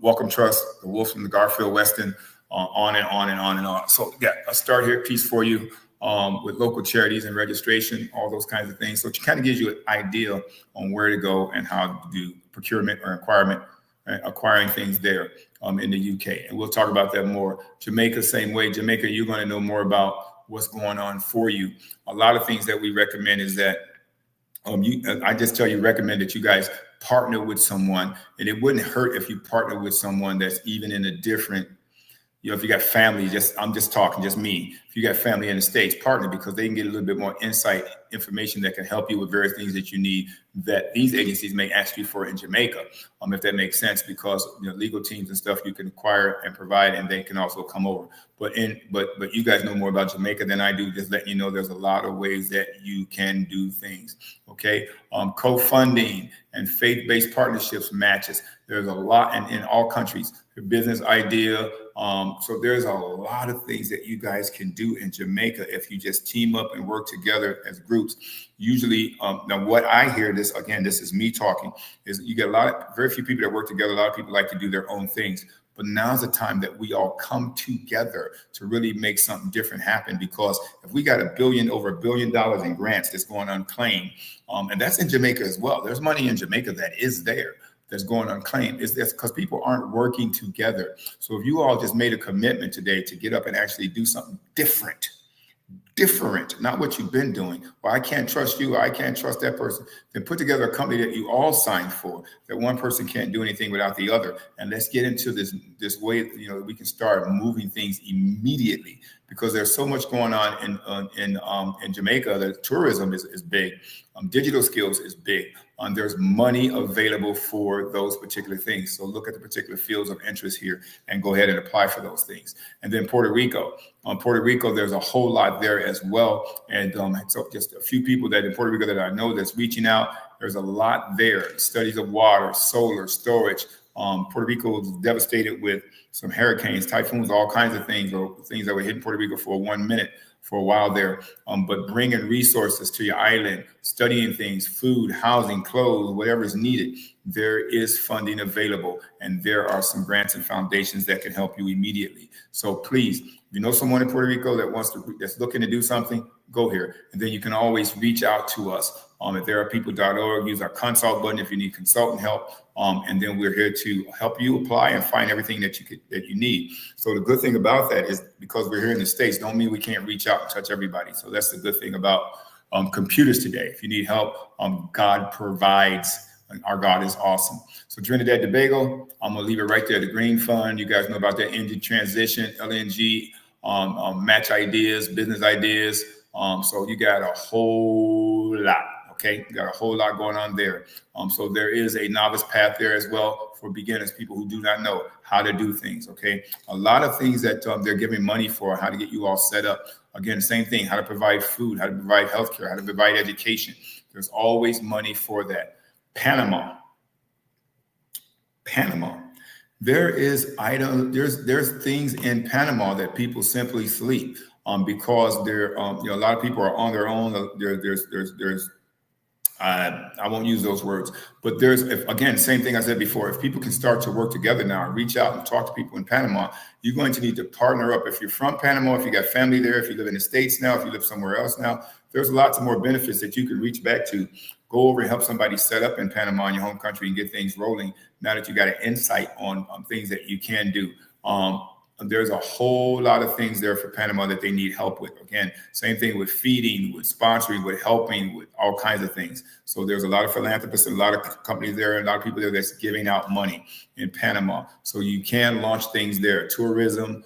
[SPEAKER 1] Wellcome Trust, the Wolfson, the Garfield Weston, on and on and on and on. So yeah, a start here piece for you. With local charities and registration, all those kinds of things. So it kind of gives you an idea on where to go and how to do procurement or acquiring things there in the UK. And we'll talk about that more. Jamaica, same way. Jamaica, you're going to know more about what's going on for you. A lot of things that we recommend is that recommend that you guys partner with someone. And it wouldn't hurt if you partner with someone that's even in a different, if you got family, I'm just talking, just me. If you got family in the States, partner, because they can get a little bit more insight, information that can help you with various things that you need that these agencies may ask you for in Jamaica, if that makes sense, because legal teams and stuff you can acquire and provide, and they can also come over. But you guys know more about Jamaica than I do. Just letting you know, there's a lot of ways that you can do things. Okay, co-funding and faith-based partnerships matches. There's a lot in all countries. The business idea. So there's a lot of things that you guys can do in Jamaica if you just team up and work together as groups. Usually, now what I hear, this is me talking, is you get very few people that work together. A lot of people like to do their own things. But now's the time that we all come together to really make something different happen. Because if we got over $1 billion in grants that's going unclaimed, and that's in Jamaica as well. There's money in Jamaica that is there that's going unclaimed. It's because people aren't working together. So if you all just made a commitment today to get up and actually do something different, not what you've been doing. Well, I can't trust you. I can't trust that person. Then put together a company that you all signed for, that one person can't do anything without the other. And let's get into this way, we can start moving things immediately, because there's so much going on in Jamaica. The tourism is big. Digital skills is big. There's money available for those particular things. So look at the particular fields of interest here and go ahead and apply for those things. And then Puerto Rico. Puerto Rico, there's a whole lot there as well. And so just a few people that in Puerto Rico that I know that's reaching out. There's a lot there. Studies of water, solar, storage, Puerto Rico was devastated with some hurricanes, typhoons, all kinds of things, or things that were hitting Puerto Rico for 1 minute for a while there. But bringing resources to your island, studying things, food, housing, clothes, whatever is needed, there is funding available. And there are some grants and foundations that can help you immediately. So please, if you know someone in Puerto Rico that's looking to do something, go here. And then you can always reach out to us at therearepeople.org. Use our consult button if you need consultant help. And then we're here to help you apply and find everything that you need. So the good thing about that is because we're here in the States, don't mean we can't reach out and touch everybody. So that's the good thing about computers today. If you need help, God provides. And our God is awesome. So Trinidad and Tobago, I'm going to leave it right there. The Green Fund, you guys know about that energy transition, LNG, match ideas, business ideas. So you got a whole lot. Okay, you got a whole lot going on there. So there is a novice path there as well for beginners, people who do not know how to do things. Okay, a lot of things that they're giving money for, how to get you all set up. Again, same thing, how to provide food, how to provide healthcare, how to provide education. There's always money for that. Panama. There's things in Panama that people simply sleep because they're a lot of people are on their own. I won't use those words, but again, same thing I said before. If people can start to work together now, reach out and talk to people in Panama, you're going to need to partner up. If you're from Panama, if you got family there, if you live in the States now, if you live somewhere else now, there's lots of more benefits that you can reach back to. Go over and help somebody set up in Panama in your home country and get things rolling. Now that you got an insight on things that you can do. There's a whole lot of things there for Panama that they need help with. Again, same thing with feeding, with sponsoring, with helping, with all kinds of things. So there's a lot of philanthropists, a lot of companies there, and a lot of people there that's giving out money in Panama. So you can launch things there. Tourism,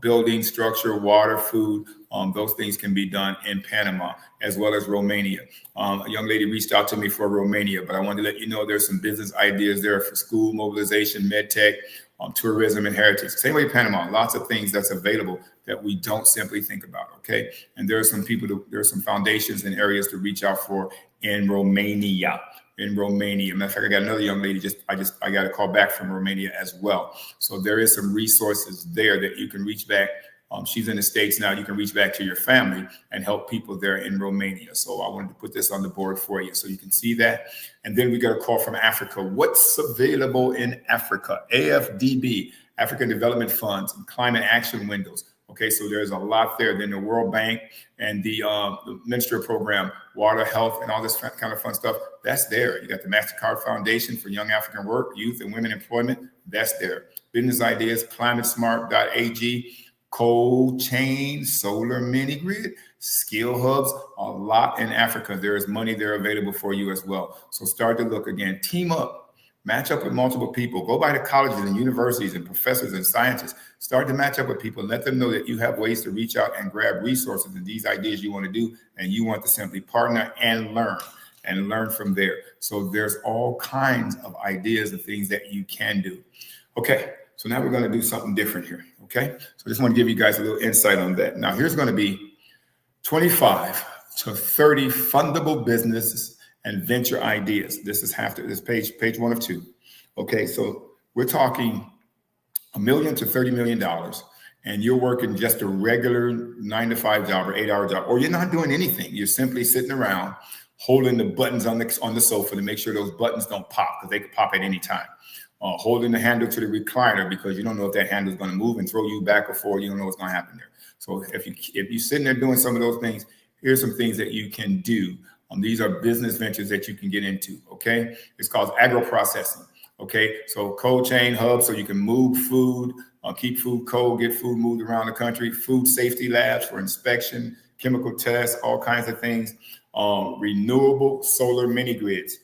[SPEAKER 1] building, structure, water, food, those things can be done in Panama as well as Romania. A young lady reached out to me for Romania, but I wanted to let you know there's some business ideas there for school mobilization, med tech, tourism and heritage. Same way Panama, lots of things that's available that we don't simply think about, okay? And there are some some foundations and areas to reach out for in Romania. Matter of fact, I got another young lady, I got a call back from Romania as well. So there is some resources there that you can reach back. She's in the States now. You can reach back to your family and help people there in Romania. So I wanted to put this on the board for you so you can see that. And then we got a call from Africa. What's available in Africa? AFDB, African Development Funds, and climate action windows. Okay, so there's a lot there. Then the World Bank and the Ministry Program, water, health, and all this kind of fun stuff. That's there. You got the MasterCard Foundation for Young African Work, Youth and Women Employment. That's there. Business ideas, climatesmart.ag. Cold chain, solar mini grid, skill hubs, a lot in Africa. There is money there available for you as well. So start to look again, team up, match up with multiple people, go by to colleges and universities and professors and scientists, start to match up with people, let them know that you have ways to reach out and grab resources and these ideas you want to do, and you want to simply partner and learn from there. So there's all kinds of ideas and things that you can do. Okay. So now we're going to do something different here, okay? So I just want to give you guys a little insight on that. Now, here's going to be 25 to 30 fundable businesses and venture ideas. This is page 1 of 2. Okay, so we're talking $1 million to $30 million, and you're working just a regular 9-to-5 job or 8-hour job, or you're not doing anything. You're simply sitting around holding the buttons on the sofa to make sure those buttons don't pop, because they could pop at any time. Holding the handle to the recliner because you don't know if that handle is going to move and throw you back or forward. You don't know what's going to happen there. So if you're sitting there doing some of those things, here's some things that you can do. These are business ventures that you can get into. Okay, it's called agro-processing. Okay, so cold chain hubs, so you can move food, keep food cold, get food moved around the country. Food safety labs for inspection, chemical tests, all kinds of things. Renewable solar mini grids.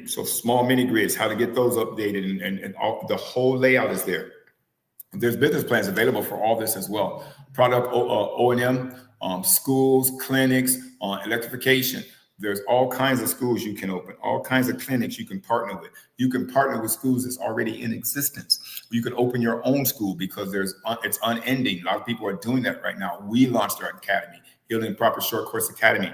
[SPEAKER 1] So small mini grids, how to get those updated, and all, the whole layout is there. There's business plans available for all this as well. Product O&M, schools, clinics, electrification. There's all kinds of schools you can open, all kinds of clinics you can partner with. You can partner with schools that's already in existence. You can open your own school because it's unending. A lot of people are doing that right now. We launched our academy, Healing Proper Short Course Academy.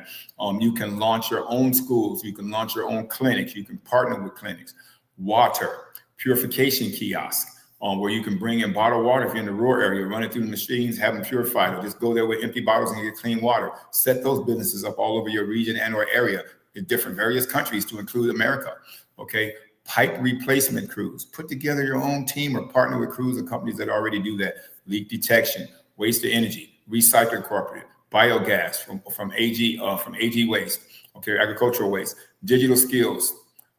[SPEAKER 1] You can launch your own schools. You can launch your own clinics. You can partner with clinics. water, purification kiosk, where you can bring in bottled water if you're in the rural area, run it through the machines, have them purified, or just go there with empty bottles and get clean water. Set those businesses up all over your region and or area in different various countries to include America. Okay. Pipe replacement crews. Put together your own team or partner with crews or companies that already do that. Leak detection, waste to energy, recycling cooperative, biogas from AG waste, okay, agricultural waste, digital skills.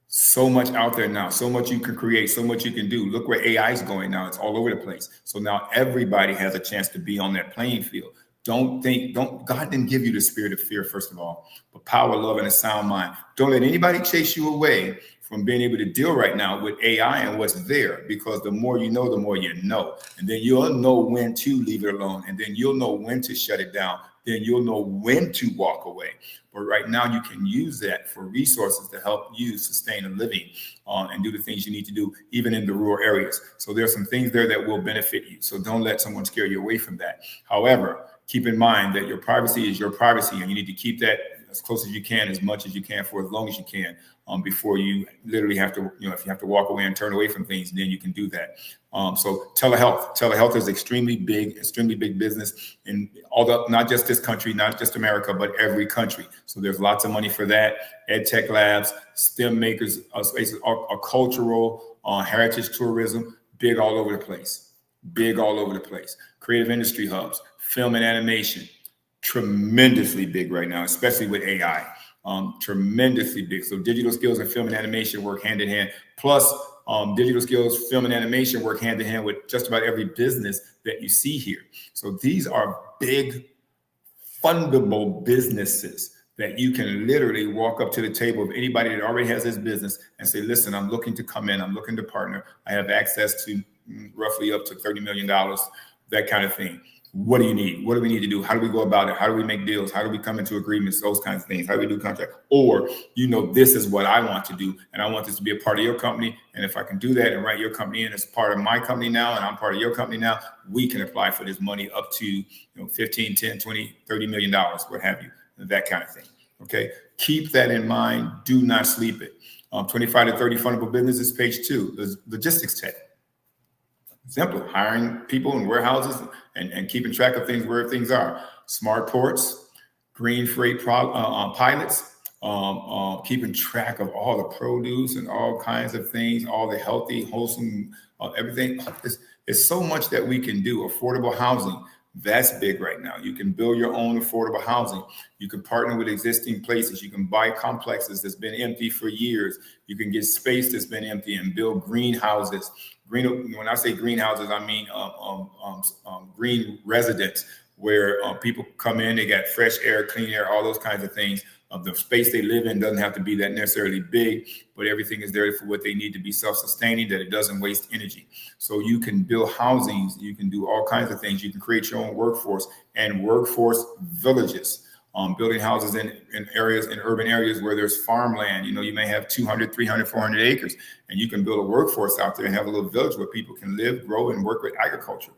[SPEAKER 1] So much out there now, so much you can create, so much you can do. Look where AI is going now. It's all over the place. So now everybody has a chance to be on that playing field. God didn't give you the spirit of fear, first of all, but power, love, and a sound mind. Don't let anybody chase you away from being able to deal right now with AI and what's there, because the more you know, the more you know. And then you'll know when to leave it alone. And then you'll know when to shut it down. Then you'll know when to walk away. But right now you can use that for resources to help you sustain a living and do the things you need to do, even in the rural areas. So there's some things there that will benefit you. So don't let someone scare you away from that. However, keep in mind that your privacy is your privacy, and you need to keep that as close as you can, as much as you can, for as long as you can, before you literally have to, if you have to walk away and turn away from things, then you can do that. So telehealth is extremely big business in not just this country, not just America, but every country. So there's lots of money for that. Ed tech labs, STEM makers, spaces, cultural, heritage tourism, big all over the place. Creative industry hubs, film and animation, tremendously big right now, especially with AI. Tremendously big. So digital skills and film and animation work hand in hand. Plus, digital skills, film and animation work hand in hand with just about every business that you see here. So these are big, fundable businesses that you can literally walk up to the table of anybody that already has this business and say, listen, I'm looking to come in. I'm looking to partner. I have access to roughly up to $30 million, that kind of thing. What do you need? What do we need to do? How do we go about it? How do we make deals? How do we come into agreements? Those kinds of things. How do we do contract? Or, this is what I want to do, and I want this to be a part of your company. And if I can do that and write your company in as part of my company now, and I'm part of your company now, we can apply for this money up to 15, 10, 20, $30 million, what have you, that kind of thing. Okay. Keep that in mind. Do not sleep it. 25 to 30 fundable businesses, page 2, the logistics tech. Simple, hiring people in warehouses and keeping track of things where things are. Smart ports, green freight pilots, keeping track of all the produce and all kinds of things, all the healthy, wholesome, everything. There's so much that we can do. Affordable housing, that's big right now. You can build your own affordable housing. You can partner with existing places. You can buy complexes that's been empty for years. You can get space that's been empty and build greenhouses. When I say greenhouses, I mean green residents, where people come in, they got fresh air, clean air, all those kinds of things. The space they live in doesn't have to be that necessarily big, but everything is there for what they need to be self-sustaining, that it doesn't waste energy. So you can build housings, you can do all kinds of things. You can create your own workforce and workforce villages. Building houses in areas, in urban areas where there's farmland. You may have 200, 300, 400 acres, and you can build a workforce out there and have a little village where people can live, grow, and work with agriculture.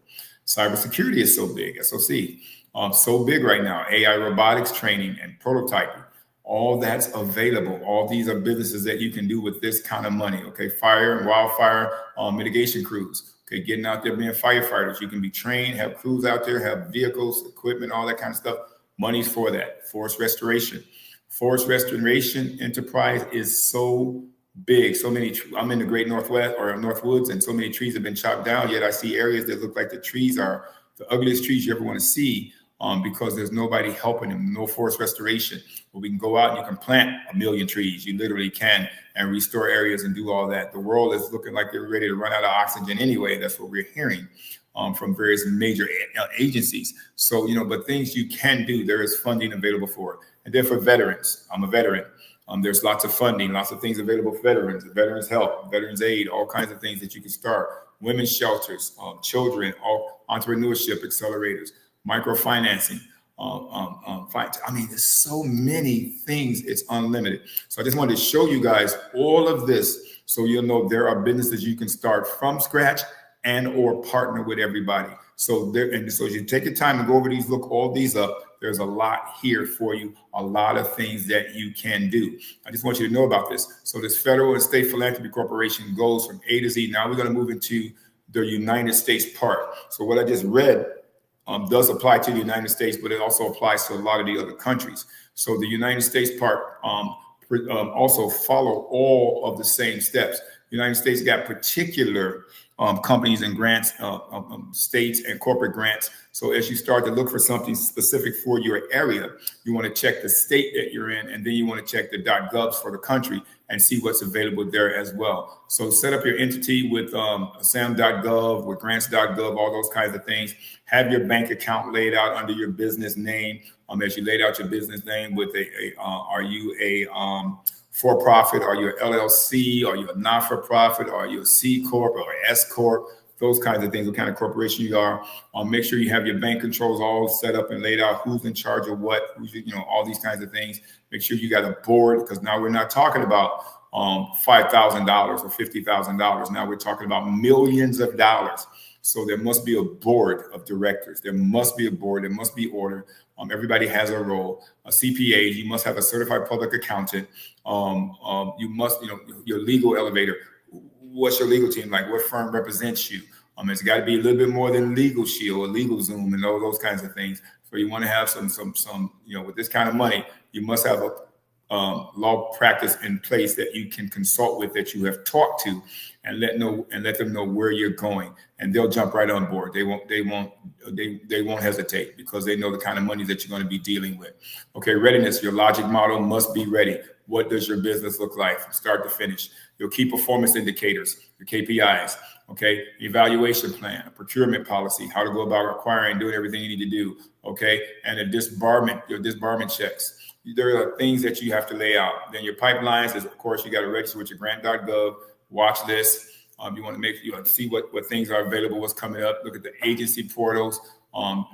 [SPEAKER 1] Cybersecurity is so big, SOC, so big right now. AI robotics training and prototyping, all that's available. All these are businesses that you can do with this kind of money. Okay, fire and wildfire mitigation crews. Okay, getting out there, being firefighters. You can be trained, have crews out there, have vehicles, equipment, all that kind of stuff. Money's for that. Forest restoration. Forest restoration enterprise is so big. So many, I'm in the great Northwest or Northwoods, and so many trees have been chopped down, yet I see areas that look like the trees are the ugliest trees you ever want to see, because there's nobody helping them, no forest restoration. But we can go out and you can plant 1 million trees. You literally can, and restore areas and do all that. The world is looking like they're ready to run out of oxygen anyway. That's what we're hearing from various major agencies. So, but things you can do, there is funding available for it. And then for veterans, I'm a veteran. There's lots of funding, lots of things available for veterans help, veterans aid, all kinds of things that you can start. Women's shelters, children, all entrepreneurship accelerators, microfinancing. There's so many things. It's unlimited. So I just wanted to show you guys all of this, so you'll know there are businesses you can start from scratch and or partner with everybody. So so as you take the time to go over these, look all these up, there's a lot here for you, a lot of things that you can do. I just want you to know about this. So this federal and state philanthropy corporation goes from A to Z. Now we're going to move into the United States part. So what I just read does apply to the United States, but it also applies to a lot of the other countries. So the United States part also follow all of the same steps. The United States got particular companies and grants, states and corporate grants. So as you start to look for something specific for your area, you want to check the state that you're in, and then you want to check the .govs for the country and see what's available there as well. So set up your entity with sam.gov, with grants.gov, all those kinds of things. Have your bank account laid out under your business name. As you laid out your business name with are you a for-profit? Are you an LLC? Are you a not-for-profit? Are you a C Corp or S Corp? Those kinds of things, what kind of corporation you are. Make sure you have your bank controls all set up and laid out, who's in charge of what, all these kinds of things. Make sure you got a board, because now we're not talking about $5,000 or $50,000. Now we're talking about millions of dollars. So there must be a board of directors. There must be a board. There must be order. Everybody has a role. A CPA, you must have a certified public accountant. You must, your legal elevator. What's your legal team like? What firm represents you? It's got to be a little bit more than Legal Shield or Legal Zoom and all those kinds of things. So you want to have some, with this kind of money, you must have a law practice in place that you can consult with, that you have talked to, and let them know where you're going, and they'll jump right on board. They won't hesitate, because they know the kind of money that you're going to be dealing with. Okay, readiness. Your logic model must be ready. What does your business look like from start to finish? Your key performance indicators, your KPIs. Okay, evaluation plan, a procurement policy, how to go about acquiring, doing everything you need to do. Okay, and your disbarment checks. There are things that you have to lay out. Then your pipelines is, of course, you got to register with your grant.gov watch list. You want to see what things are available, what's coming up. Look at the agency portals,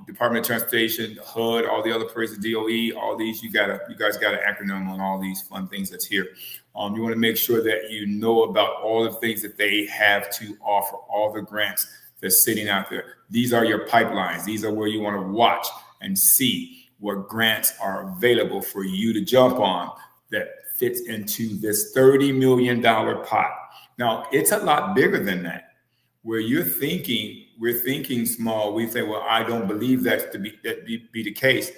[SPEAKER 1] Department of Transportation, HUD, all the other places, DOE, all these. You guys got an acronym on all these fun things that's here. You want to make sure that you know about all the things that they have to offer, all the grants that's sitting out there. These are your pipelines. These are where you want to watch and see what grants are available for you to jump on that fits into this $30 million pot. Now, it's a lot bigger than that. Where we're thinking small, we say, well, I don't believe that to be the case.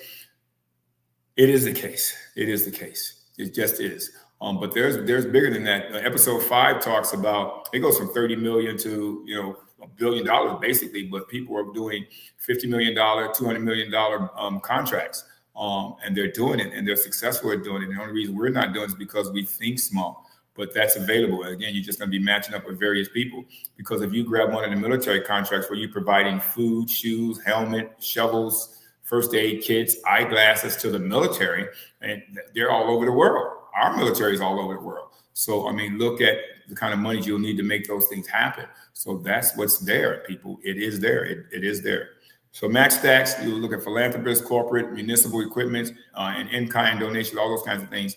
[SPEAKER 1] It is the case. It is the case. It just is. But there's bigger than that. Episode 5 talks about, it goes from 30 million to, $1 billion basically, but people are doing $50 million, $200 million contracts. And they're doing it, and they're successful at doing it. And the only reason we're not doing it is because we think small, but that's available. And again, you're just going to be matching up with various people, because if you grab one of the military contracts where you're providing food, shoes, helmet, shovels, first aid kits, eyeglasses to the military, and they're all over the world. Our military is all over the world. So, look at the kind of money you'll need to make those things happen. So that's what's there, people. It is there. It is there. So max stacks, you look at philanthropists, corporate, municipal equipment, and in-kind donations, all those kinds of things.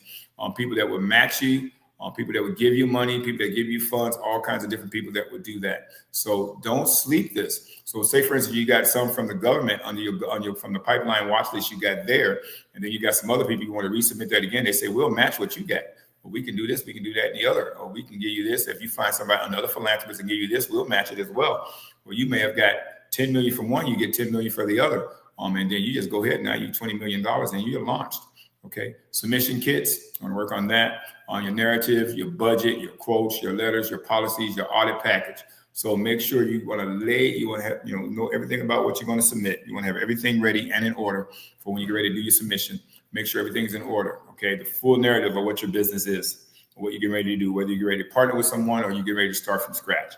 [SPEAKER 1] People that would match you, people that would give you money, people that give you funds, all kinds of different people that would do that. So don't sleep this. So say, for instance, you got some from the government from the pipeline watch list you got there, and then you got some other people you want to resubmit that again. They say, we'll match what you get. Well, we can do this, we can do that, and the other. Or we can give you this. If you find another philanthropist and give you this, we'll match it as well. Well, you may have got 10 million from one, you get 10 million for the other. And then you just go ahead, now you $20 million and you're launched. Okay. Submission kits, I want to work on that, on your narrative, your budget, your quotes, your letters, your policies, your audit package. So make sure you want to have, know everything about what you're going to submit. You want to have everything ready and in order for when you get ready to do your submission. Make sure everything's in order. Okay. The full narrative of what your business is, what you get ready to do, whether you get ready to partner with someone or you get ready to start from scratch.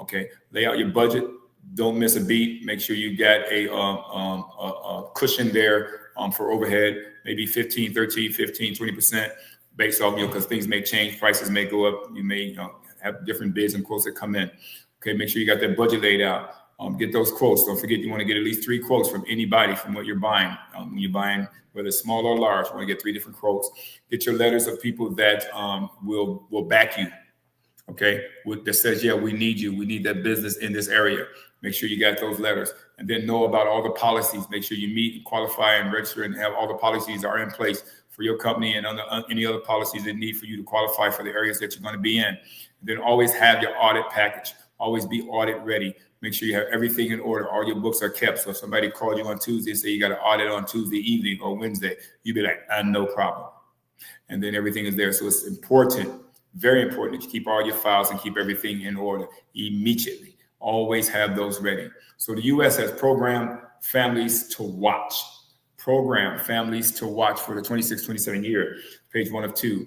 [SPEAKER 1] Okay. Lay out your budget. Don't miss a beat. Make sure you got a cushion there for overhead, maybe 15, 13, 15, 20% based off, because things may change, prices may go up. You may have different bids and quotes that come in. Okay, make sure you got that budget laid out. Get those quotes. Don't forget, you want to get at least 3 quotes from anybody from what you're buying. When you're buying, whether it's small or large, you want to get 3 different quotes. Get your letters of people that will back you. okay, that says, yeah, we need you. We need that business in this area. Make sure you got those letters, and then know about all the policies. Make sure you meet and qualify and register and have all the policies are in place for your company and any other policies that need for you to qualify for the areas that you're going to be in. And then always have your audit package. Always be audit ready. Make sure you have everything in order. All your books are kept. So if somebody called you on Tuesday and say you got to audit on Tuesday evening or Wednesday, you'd be like, no problem. And then everything is there. So it's important, very important that you keep all your files and keep everything in order immediately. Always have those ready. So the U.S. has programmed families to watch. Program families to watch for the 26-27 year, page 1 of 2.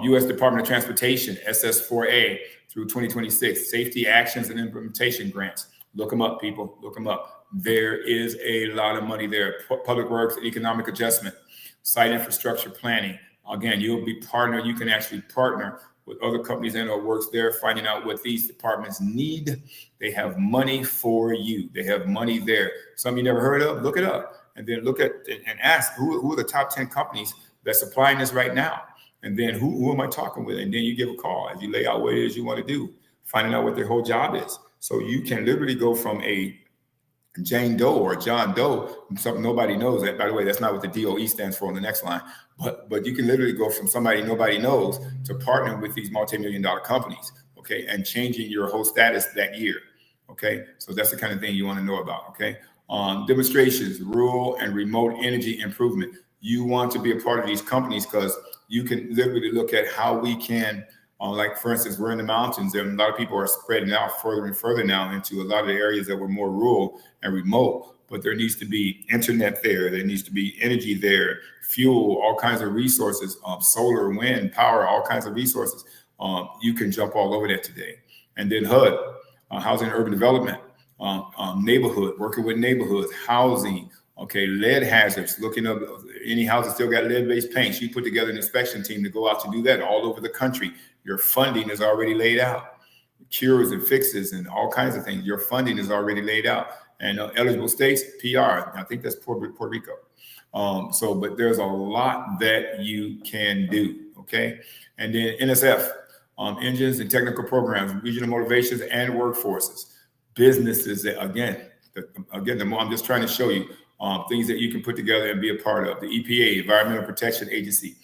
[SPEAKER 1] U.S. Department of Transportation, SS4A through 2026, Safety Actions and Implementation Grants. Look them up, people. Look them up. There is a lot of money there. Public Works, Economic Adjustment, Site Infrastructure Planning. Again, you'll be partner. You can actually partner with other companies and or works there, finding out what these departments need. They have money for you. They have money there. Some you never heard of, look it up. And then look at and ask who are the top 10 companies that's supplying this right now. And then who am I talking with? And then you give a call as you lay out what it is you want to do, finding out what their whole job is. So you can literally go from a Jane Doe or John Doe, something nobody knows. That, by the way, that's not what the DOE stands for on the next line. But you can literally go from somebody nobody knows to partnering with these multi-million-dollar companies, okay, and changing your whole status that year, okay? So that's the kind of thing you want to know about, okay? Demonstrations, rural and remote energy improvement. You want to be a part of these companies because you can literally look at how we can, like, for instance, we're in the mountains and a lot of people are spreading out further and further now into a lot of the areas that were more rural and remote, but there needs to be internet there. There needs to be energy there, fuel, all kinds of resources, solar, wind, power, all kinds of resources. You can jump all over that today. And then HUD, Housing and Urban Development, neighborhood, working with neighborhoods, housing, okay, lead hazards, looking up any house that still got lead-based paints. You put together an inspection team to go out to do that all over the country. Your funding is already laid out. Cures and fixes and all kinds of things. Your funding is already laid out. And eligible states, PR. I think that's Puerto Rico. But there's a lot that you can do, okay? And then NSF, engines and technical programs, regional motivations and workforces, businesses that, I'm just trying to show you things that you can put together and be a part of. The EPA, Environmental Protection Agency,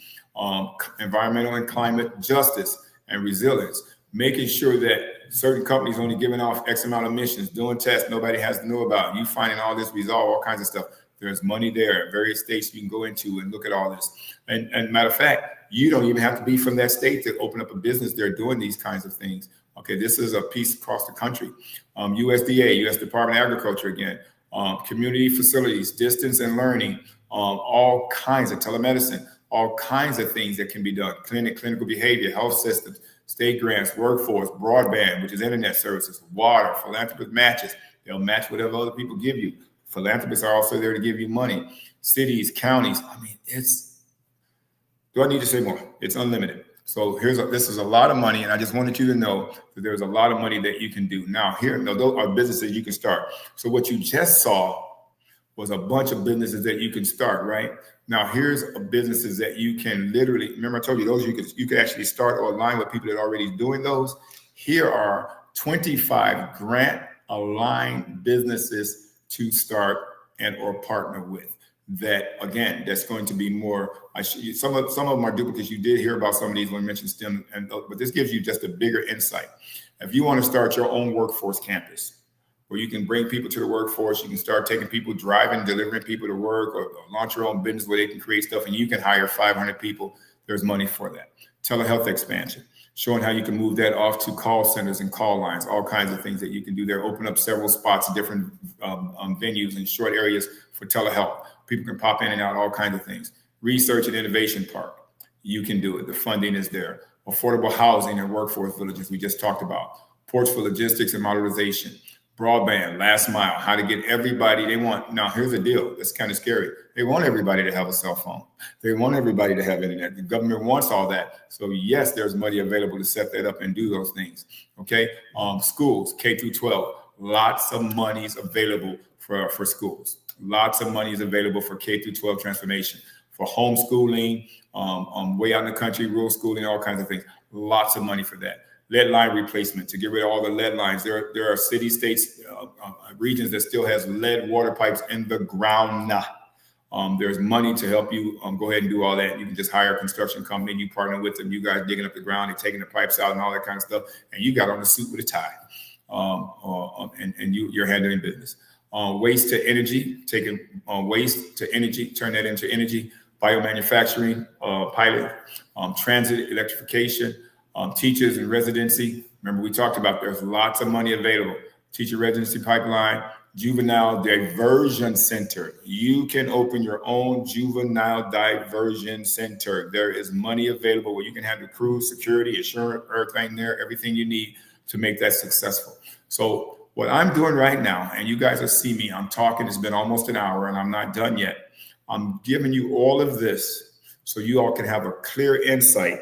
[SPEAKER 1] environmental and climate justice and resilience, making sure that certain companies only giving off X amount of emissions, doing tests nobody has to know about, you finding all this resolve, all kinds of stuff. There's money there at various states you can go into and look at all this. And matter of fact, you don't even have to be from that state to open up a business. They're doing these kinds of things. Okay, this is a piece across the country. USDA, U.S. Department of Agriculture again, community facilities, distance and learning, all kinds of telemedicine, all kinds of things that can be done. Clinical behavior, health systems, state grants, workforce, broadband, which is internet services, water, philanthropist matches. They'll match whatever other people give you. Philanthropists are also there to give you money. Cities, counties. I mean, do I need to say more? It's unlimited. So this is a lot of money, and I just wanted you to know that there's a lot of money that you can do. Now, those are businesses you can start. So what you just saw was a bunch of businesses that you can start, right? Now, here's businesses that you can literally, remember I told you those you can actually start or align with people that are already doing those. Here are 25 grant-aligned businesses to start and or partner with. That, again, that's going to be more, some of them are duplicates. You did hear about some of these when I mentioned STEM, but this gives you just a bigger insight. If you want to start your own workforce campus, where you can bring people to the workforce, you can start taking people, driving, delivering people to work, or launch your own business where they can create stuff and you can hire 500 people, there's money for that. Telehealth expansion, showing how you can move that off to call centers and call lines, all kinds of things that you can do there. Open up several spots, different venues and short areas for telehealth. People can pop in and out, all kinds of things. Research and innovation park, you can do it. The funding is there. Affordable housing and workforce villages, we just talked about. Ports for logistics and modernization. Broadband, last mile, how to get everybody they want. Now, here's the deal. That's kind of scary. They want everybody to have a cell phone. They want everybody to have internet. The government wants all that. So yes, there's money available to set that up and do those things. Okay. Schools, K through 12, lots of money is available for schools. Lots of money is available for K through 12 transformation, for homeschooling, way out in the country, rural schooling, all kinds of things. Lots of money for that. lead line replacement, to get rid of all the lead lines. There are cities, states, regions that still has lead water pipes in the ground. There's money to help you go ahead and do all that. You can just hire a construction company and you partner with them. You guys digging up the ground and taking the pipes out and all that kind of stuff. And you got on the suit with a tie. And you're handling business. Waste to energy, taking waste to energy, turn that into energy. Biomanufacturing, pilot, transit, electrification, teachers and residency. Remember, we talked about there's lots of money available. Teacher residency pipeline, juvenile diversion center. You can open your own juvenile diversion center. There is money available where you can have the crew, security, insurance, everything there, everything you need to make that successful. So what I'm doing right now, and you guys will see me, I'm talking, it's been almost an hour and I'm not done yet. I'm giving you all of this so you all can have a clear insight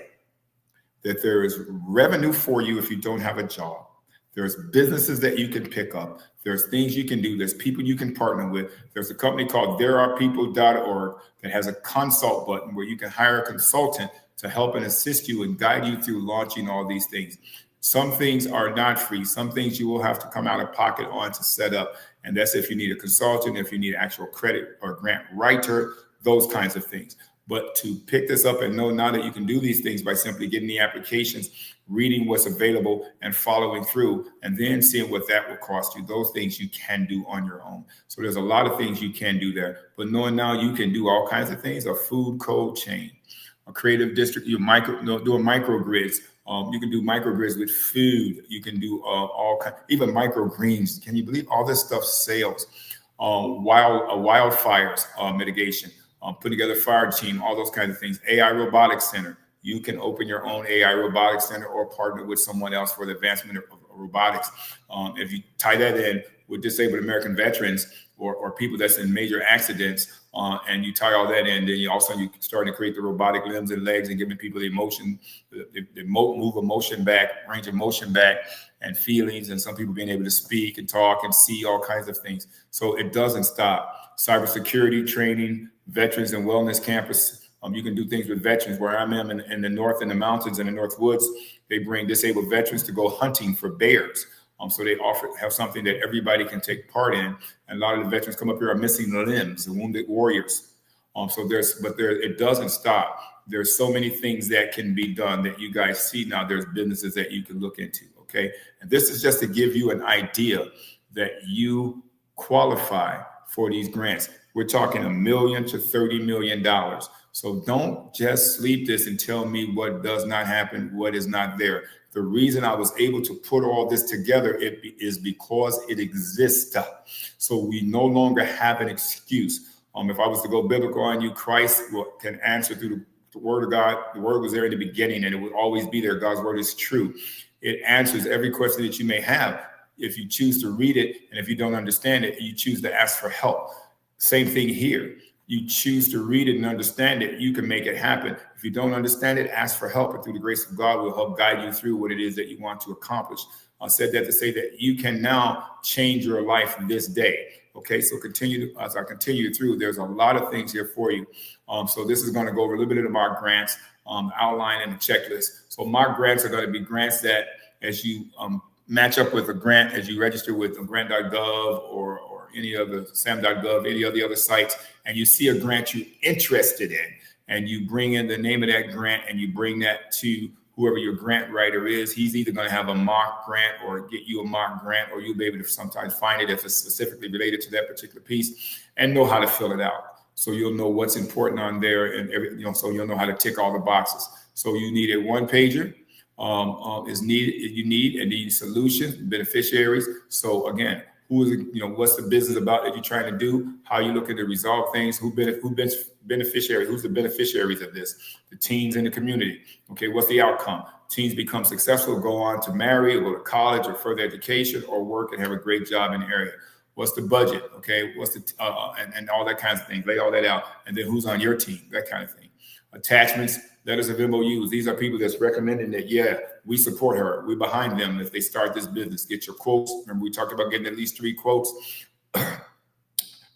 [SPEAKER 1] that there is revenue for you if you don't have a job. There's businesses that you can pick up. There's things you can do. There's people you can partner with. There's a company called ThereArePeople.org that has a consult button where you can hire a consultant to help and assist you and guide you through launching all these things. Some things are not free. Some things you will have to come out of pocket on to set up. And that's if you need a consultant, if you need actual credit or grant writer, those kinds of things. But to pick this up and know now that you can do these things by simply getting the applications, reading what's available and following through, and then seeing what that will cost you. Those things you can do on your own. So there's a lot of things you can do there. But knowing now you can do all kinds of things, a food cold chain, a creative district, doing microgrids. You can do microgrids with food. You can do all kinds, even microgreens. Can you believe all this stuff sells? Wildfires mitigation, put together a fire team, all those kinds of things. AI robotics center. You can open your own AI robotics center or partner with someone else for the advancement of robotics. If you tie that in with disabled American veterans or people that's in major accidents, and you tie all that in, then you also you start to create the robotic limbs and legs and giving people the emotion, the move of motion back, range of motion back, and feelings, and some people being able to speak and talk and see all kinds of things. So it doesn't stop. Cybersecurity training, veterans and wellness campus. You can do things with veterans. Where I'm in the north, in the mountains, in the North Woods, they bring disabled veterans to go hunting for bears. So they have something that everybody can take part in. And a lot of the veterans come up here are missing limbs, the wounded warriors. It doesn't stop. There's so many things that can be done that you guys see now. There's businesses that you can look into. Okay. And this is just to give you an idea that you qualify for these grants. We're talking $1 million to $30 million. So don't just sleep this and tell me what does not happen, what is not there. The reason I was able to put all this together is because it exists. So we no longer have an excuse. If I was to go biblical on you, Christ can answer through the word of God. The word was there in the beginning and it will always be there. God's word is true. It answers every question that you may have. If you choose to read it, and if you don't understand it, you choose to ask for help. Same thing here. You choose to read it and understand it, you can make it happen. If you don't understand it, ask for help. And through the grace of God, we'll help guide you through what it is that you want to accomplish. I said that to say that you can now change your life this day. Okay, so as I continue through, there's a lot of things here for you. So this is going to go over a little bit of my grants, outline and the checklist. So my grants are going to be grants that as you match up with a grant, as you register with grant.gov or any other sam.gov, any of the other sites, and you see a grant you're interested in, and you bring in the name of that grant and you bring that to whoever your grant writer is. He's either going to have a mock grant or get you a mock grant, or you'll be able to sometimes find it if it's specifically related to that particular piece and know how to fill it out. So you'll know what's important on there, and so you'll know how to tick all the boxes. So you need a one pager. You need solutions, beneficiaries. So again, who is it, what's the business about that you're trying to do? How you looking to resolve things? Who's beneficiary? Who's the beneficiaries of this? The teens in the community. Okay, what's the outcome? Teens become successful, go on to marry, or go to college or further education, or work and have a great job in the area. What's the budget? Okay, what's the and all that kinds of things. Lay all that out, and then who's on your team? That kind of thing. Attachments, letters of MOUs. These are people that's recommending that, yeah, we support her. We're behind them if they start this business. Get your quotes. Remember, we talked about getting at least 3 quotes.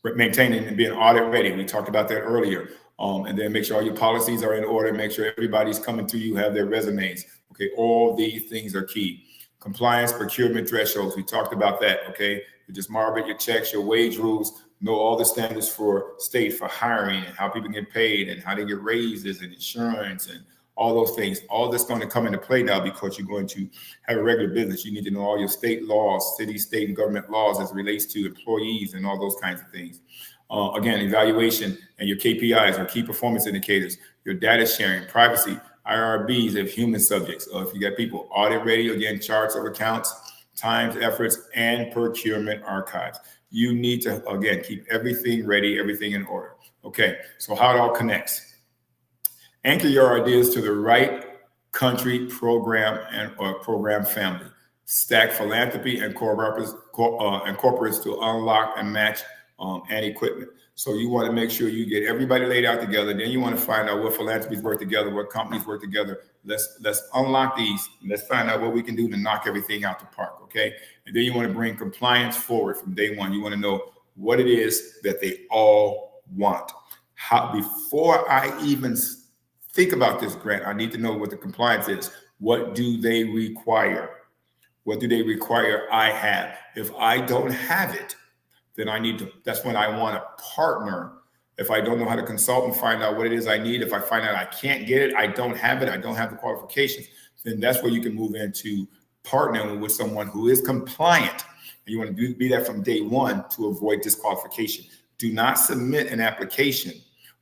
[SPEAKER 1] Maintaining and being audit ready. We talked about that earlier. And then make sure all your policies are in order. Make sure everybody's coming to you, have their resumes. Okay, all these things are key. Compliance, procurement thresholds. We talked about that. Okay, you just mark your checks, your wage rules, know all the standards for state for hiring and how people get paid and how they get raises and insurance and all those things. All that's going to come into play now because you're going to have a regular business. You need to know all your state laws, city, state, and government laws as it relates to employees and all those kinds of things. Again, evaluation and your KPIs or key performance indicators, your data sharing, privacy, IRBs if human subjects, or if you got people, audit ready, again, charts of accounts, times, efforts, and procurement archives. You need to, again, keep everything ready, everything in order. Okay, so how it all connects. Anchor your ideas to the right country, program, or program family. Stack philanthropy and corporates to unlock and match and equipment. So you want to make sure you get everybody laid out together. Then you want to find out what philanthropies work together, what companies work together. Let's unlock these. Let's find out what we can do to knock everything out the park. Okay. And then you want to bring compliance forward from day one. You want to know what it is that they all want. How, before I even think about this grant, I need to know what the compliance is. What do they require? What do they require I have? If I don't have it, then I need to, that's when I want to partner. If I don't know how to consult and find out what it is I need, if I find out I can't get it, I don't have the qualifications, then that's where you can move into partnering with someone who is compliant. And you want to be that from day one to avoid disqualification. Do not submit an application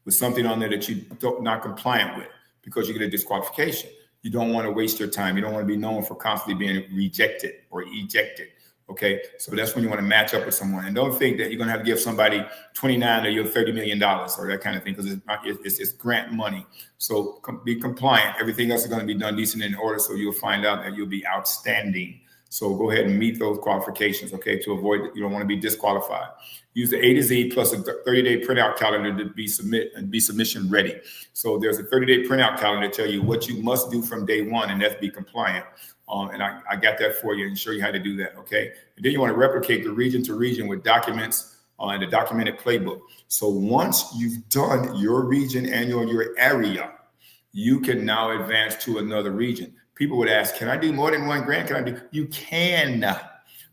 [SPEAKER 1] with something on there that you don't not compliant with because you get a disqualification. You don't want to waste your time. You don't want to be known for constantly being rejected or ejected. Okay, so that's when you want to match up with someone. And don't think that you're going to have to give somebody 29 or you're $30 million or that kind of thing, because it's grant money. So be compliant. Everything else is going to be done decent in order. So you'll find out that you'll be outstanding. So go ahead and meet those qualifications, okay, to avoid that. You don't want to be disqualified. Use the A to Z plus a 30-day printout calendar to be submission ready. So there's a 30-day printout calendar to tell you what you must do from day one, and that's be compliant. And I got that for you and show you how to do that, okay? And then you want to replicate the region to region with documents and a documented playbook. So once you've done your region and your area, you can now advance to another region. People would ask, can I do more than one grant? You can,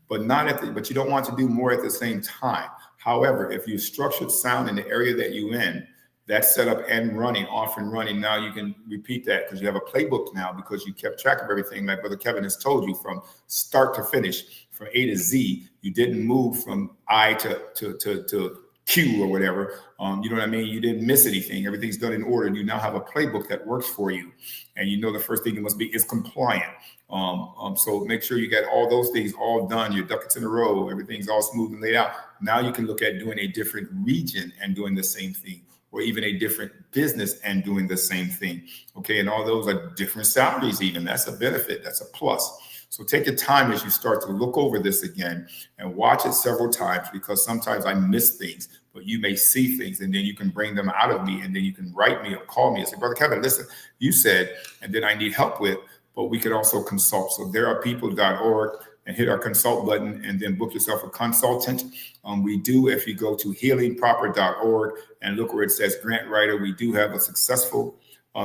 [SPEAKER 1] but you don't want to do more at the same time. However, if you structured sound in the area that you're in, that's set up and running, off and running. Now you can repeat that because you have a playbook now because you kept track of everything. Like Brother Kevin has told you, from start to finish, from A to Z. You didn't move from I to Q or whatever. You know what I mean? You didn't miss anything. Everything's done in order. And you now have a playbook that works for you. And you know the first thing you must be is compliant. So make sure you get all those things all done. Your ducats in a row. Everything's all smooth and laid out. Now you can look at doing a different region and doing the same thing, or even a different business and doing the same thing. Okay, and all those are different salaries even. That's a benefit. That's a plus. So take your time as you start to look over this again and watch it several times, because sometimes I miss things, but you may see things and then you can bring them out of me, and then you can write me or call me and say, Brother Kevin, listen, you said, and then I need help with, but we could also consult. So therearepeople.org and hit our consult button and then book yourself a consultant. We do, if you go to healingproper.org and look where it says grant writer, we do have a successful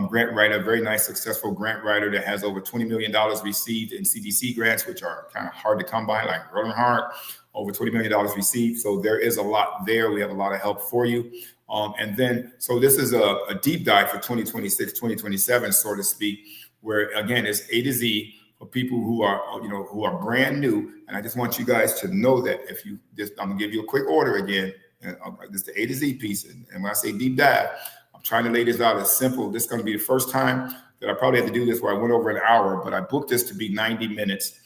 [SPEAKER 1] grant writer, very nice, successful grant writer that has over $20 million received in CDC grants, which are kind of hard to come by, like rolling hard, over $20 million received. So there is a lot there. We have a lot of help for you. And then, so this is a deep dive for 2026, 2027, so to speak, where again, it's A to Z for people who are brand new. And I just want you guys to know that if you just, I'm gonna give you a quick order again. This is the A to Z piece. And when I say deep dive, I'm trying to lay this out as simple. This is going to be the first time that I probably had to do this where I went over an hour, but I booked this to be 90 minutes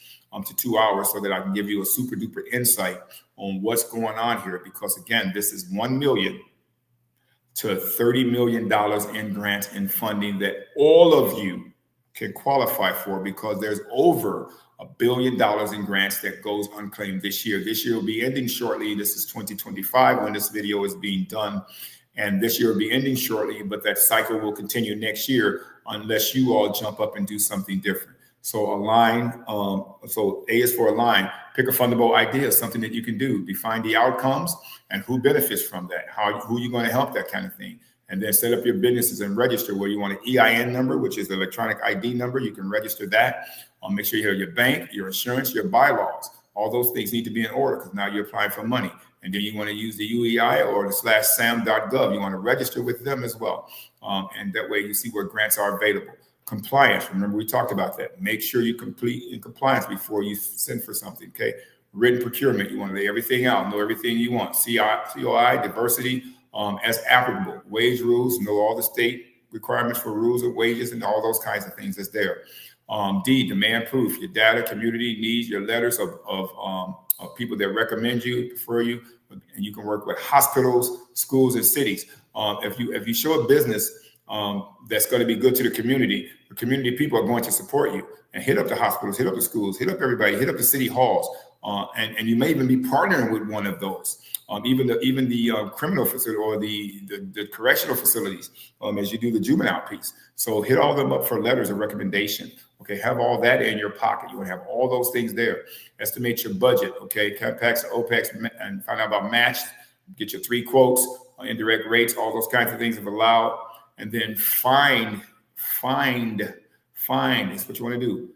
[SPEAKER 1] to 2 hours so that I can give you a super duper insight on what's going on here. Because again, this is $1 million to $30 million in grants and funding that all of you can qualify for, because there's over $1 billion in grants that goes unclaimed this year. This year will be ending shortly. This is 2025 when this video is being done. And this year will be ending shortly, but that cycle will continue next year unless you all jump up and do something different. So align. So A is for align. Pick a fundable idea, something that you can do. Define the outcomes and who benefits from that. Who you're going to help, that kind of thing. and then set up your businesses and register where you want an EIN number, which is the electronic ID number. You can register that. Make sure you have your bank, your insurance, your bylaws. All those things need to be in order because now you're applying for money. And then you want to use the UEI or the /sam.gov. You want to register with them as well. And that way you see where grants are available. Compliance. Remember, we talked about that. Make sure you complete in compliance before you send for something. Okay. Written procurement. You want to lay everything out, know everything you want. COI, diversity as applicable. Wage rules, know all the state requirements for rules of wages and all those kinds of things that's there. D, demand proof, your data, community needs, your letters of people that recommend you, prefer you, and you can work with hospitals, schools, and cities. If you show a business that's going to be good to the community people are going to support you. And hit up the hospitals, hit up the schools, hit up everybody, hit up the city halls, and you may even be partnering with one of those. Even the criminal facility or the correctional facilities as you do the juvenile piece. So hit all of them up for letters of recommendation. Okay, have all that in your pocket. You want to have all those things there. Estimate your budget. Okay, CapEx, OpEx, and find out about match. Get your 3 quotes, indirect rates, all those kinds of things if allowed. And then find is what you want to do.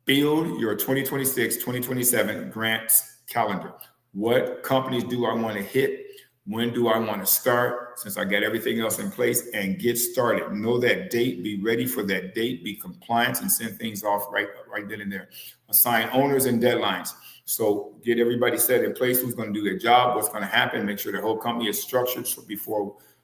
[SPEAKER 1] Build your 2026, 2027 grants calendar. What companies do I want to hit? When do I want to start? Since I got everything else in place, and get started. Know that date, be ready for that date, be compliant, and send things off right then and there. Assign owners and deadlines. So get everybody set in place, who's going to do their job, what's going to happen, make sure the whole company is structured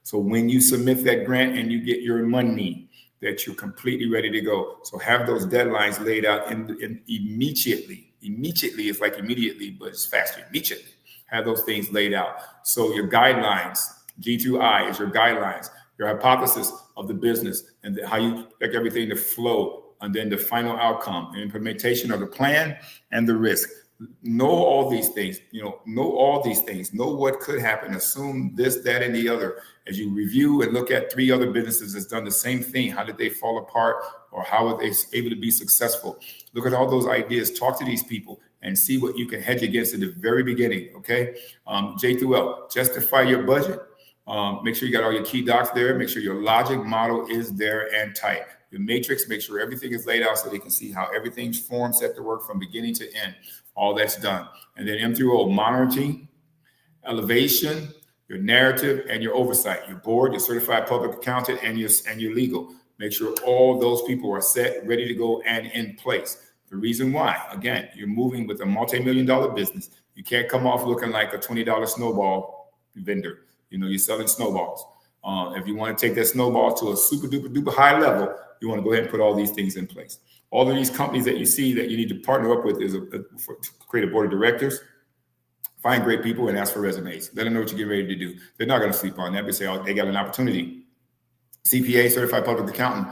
[SPEAKER 1] so when you submit that grant and you get your money, that you're completely ready to go. So have those deadlines laid out in immediately. Immediately is like immediately, but it's faster. Immediately. Have those things laid out. So your guidelines, G through I is your guidelines, your hypothesis of the business and how you expect everything to flow, and then the final outcome, the implementation of the plan and the risk. Know all these things, know what could happen, assume this, that, and the other. As you review and look at 3 other businesses that's done the same thing, how did they fall apart or how were they able to be successful? Look at all those ideas, talk to these people and see what you can hedge against at the very beginning, okay? J through L, justify your budget. Make sure you got all your key docs there. Make sure your logic model is there and tight. Your matrix, make sure everything is laid out so they can see how everything's formed, set to work from beginning to end. All that's done. And then M through O, monitoring, elevation, your narrative, and your oversight. Your board, your certified public accountant, and your legal. Make sure all those people are set, ready to go, and in place. The reason why, again, you're moving with a multi-million-dollar business. You can't come off looking like a $20 snowball vendor. You're selling snowballs. If you want to take that snowball to a super duper high level, you want to go ahead and put all these things in place. All of these companies that you see that you need to partner up with is to create a board of directors, find great people, and ask for resumes. Let them know what you're getting ready to do. They're not going to sleep on that. They say, oh, they got an opportunity. CPA, certified public accountant.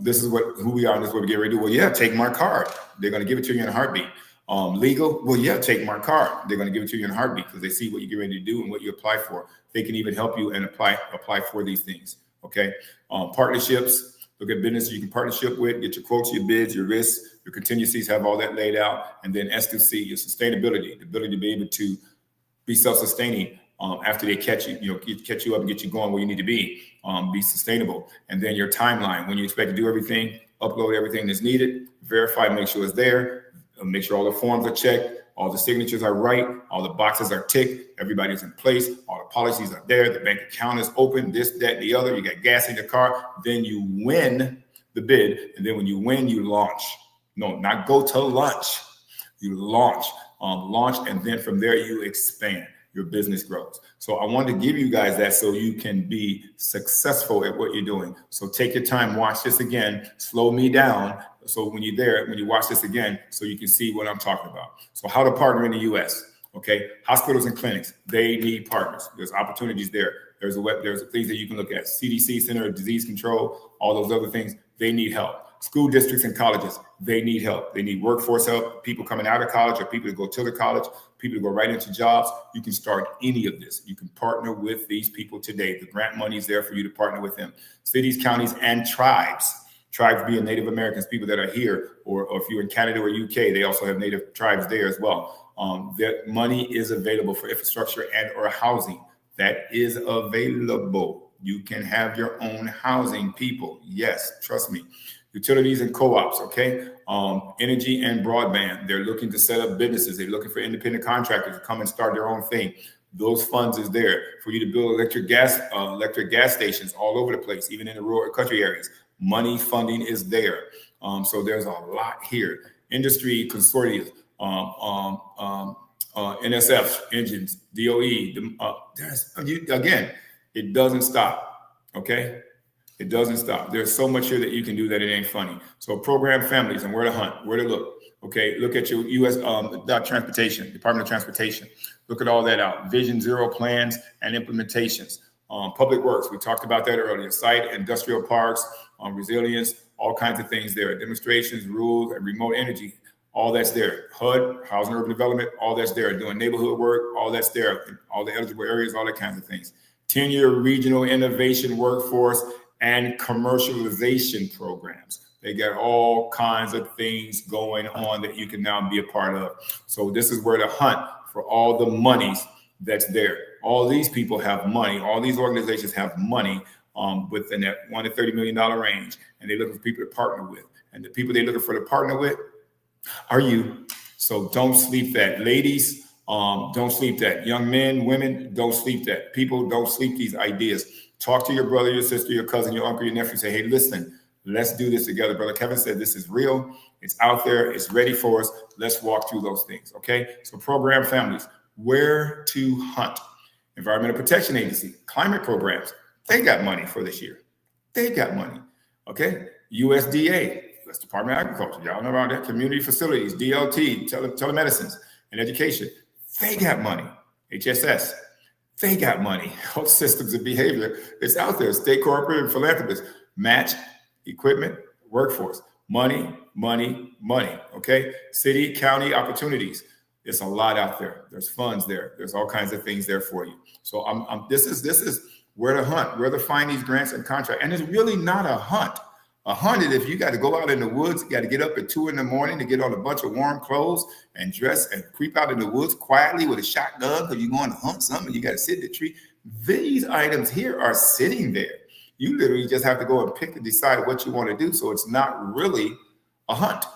[SPEAKER 1] This is who we are, and this is what we get ready to do. Well, yeah, take my card. They're going to give it to you in a heartbeat. Legal, well, yeah, take my card. They're going to give it to you in a heartbeat because they see what you get ready to do and what you apply for. They can even help you and apply for these things. Okay. Partnerships. Look at businesses you can partnership with, get your quotes, your bids, your risks, your contingencies, have all that laid out. And then S2C, your sustainability, the ability to be able to be self-sustaining after they catch you, catch you up and get you going where you need to be sustainable. And then your timeline, when you expect to do everything, upload everything that's needed, verify, make sure it's there, make sure all the forms are checked, all the signatures are right, all the boxes are ticked, everybody's in place, all the policies are there, the bank account is open, this, that, the other, you got gas in your car, then you win the bid, and then when you win, you launch. No, not go to lunch. You launch, and then from there you expand. Your business grows. So I wanted to give you guys that so you can be successful at what you're doing. So take your time, watch this again, slow me down. So when you're there, when you watch this again, so you can see what I'm talking about. So how to partner in the US, okay? Hospitals and clinics, they need partners. There's opportunities there. There's things that you can look at. CDC, Center of Disease Control, all those other things, they need help. School districts and colleges, they need help. They need workforce help, people coming out of college or people to go to the college, people to go right into jobs. You can start any of this. You can partner with these people today. The grant money is there for you to partner with them. Cities, counties, and tribes. Tribes being Native Americans, people that are here, or if you're in Canada or UK, they also have Native tribes there as well. That money is available for infrastructure and or housing. That is available. You can have your own housing, people. Yes, trust me. Utilities and co-ops, okay? Energy and broadband. They're looking to set up businesses. They're looking for independent contractors to come and start their own thing. Those funds is there for you to build electric gas stations all over the place, even in the rural country areas. Money funding is there. So there's a lot here. Industry consortia, NSF engines, DOE. Again, it doesn't stop. Okay. It doesn't stop. There's so much here that you can do that it ain't funny. So program families and where to hunt, where to look. Okay, look at your U.S. Transportation, Department of Transportation. Look at all that out. Vision Zero plans and implementations. Public Works, we talked about that earlier. Site, industrial parks, resilience, all kinds of things there. Demonstrations, rules, and remote energy, all that's there. HUD, Housing and Urban Development, all that's there. Doing neighborhood work, all that's there. All the eligible areas, all that kinds of things. 10-year regional innovation workforce and commercialization programs. They got all kinds of things going on that you can now be a part of. So this is where to hunt for all the monies that's there. All these people have money. All these organizations have money within that $1 to $30 million range, and they're looking for people to partner with. And the people they're looking for to partner with are you. So don't sleep that. Ladies, don't sleep that. Young men, women, don't sleep that. People, don't sleep these ideas. Talk to your brother, your sister, your cousin, your uncle, your nephew. Say, hey, listen, let's do this together. Brother Kevin said this is real. It's out there. It's ready for us. Let's walk through those things, okay? So program families, where to hunt. Environmental Protection Agency, climate programs, they got money for this year. They got money, okay? USDA, U.S. Department of Agriculture. Y'all know about that. Community facilities, DLT, telemedicines, and education. They got money. HSS. They got money. Health systems and behavior. It's out there. State cooperative philanthropists. Match, equipment, workforce. Money, money, money. Okay. City, county opportunities. There's a lot out there. There's funds there. There's all kinds of things there for you. So this is where to hunt, where to find these grants and contracts. And it's really not a hunt. A hunt is if you got to go out in the woods, you got to get up at 2 a.m. to get on a bunch of warm clothes and dress and creep out in the woods quietly with a shotgun because you're going to hunt something. You got to sit in the tree. These items here are sitting there. You literally just have to go and pick and decide what you want to do. So it's not really a hunt.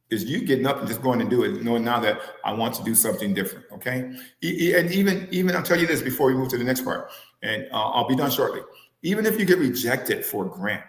[SPEAKER 1] It's you getting up and just going to do it, knowing now that I want to do something different. Okay. And even I'll tell you this before we move to the next part, and I'll be done shortly. Even if you get rejected for a grant,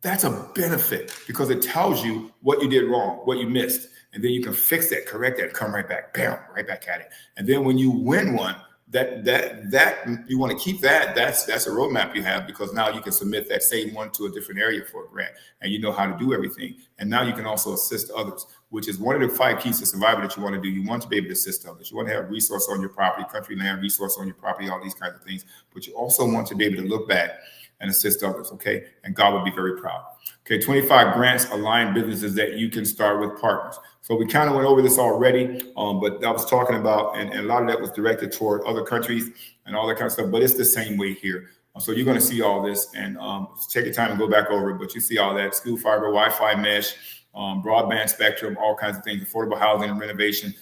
[SPEAKER 1] that's a benefit because it tells you what you did wrong, what you missed. And then you can fix that, correct that, come right back, bam, right back at it. And then when you win one, that you want to keep that. That's a roadmap you have because now you can submit that same one to a different area for a grant and you know how to do everything. And now you can also assist others, which is one of the 5 keys to survival that you want to do. You want to be able to assist others. You want to have resource on your property, country, land, resource on your property, all these kinds of things. But you also want to be able to look back and assist others, okay? And God will be very proud. Okay, 25 grants align businesses that you can start with partners. So we kind of went over this already, but I was talking about, and a lot of that was directed toward other countries and all that kind of stuff, but it's the same way here. So you're going to see all this and take your time and go back over it, but you see all that, school fiber, Wi-Fi mesh, broadband spectrum, all kinds of things, affordable housing and renovation,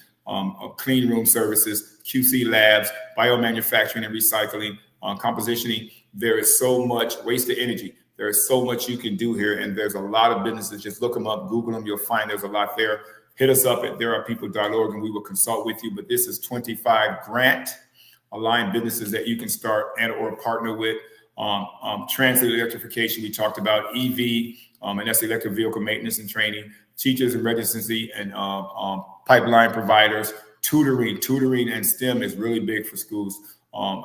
[SPEAKER 1] clean room services, QC labs, biomanufacturing and recycling, compositioning. There is so much wasted energy. There is so much you can do here. And there's a lot of businesses. Just look them up, Google them. You'll find there's a lot there. Hit us up at therearepeople.org and we will consult with you. But this is 25 grant aligned businesses that you can start and or partner with. Transit electrification, we talked about EV, and that's electric vehicle maintenance and training, teachers and residency and pipeline providers, tutoring and STEM is really big for schools.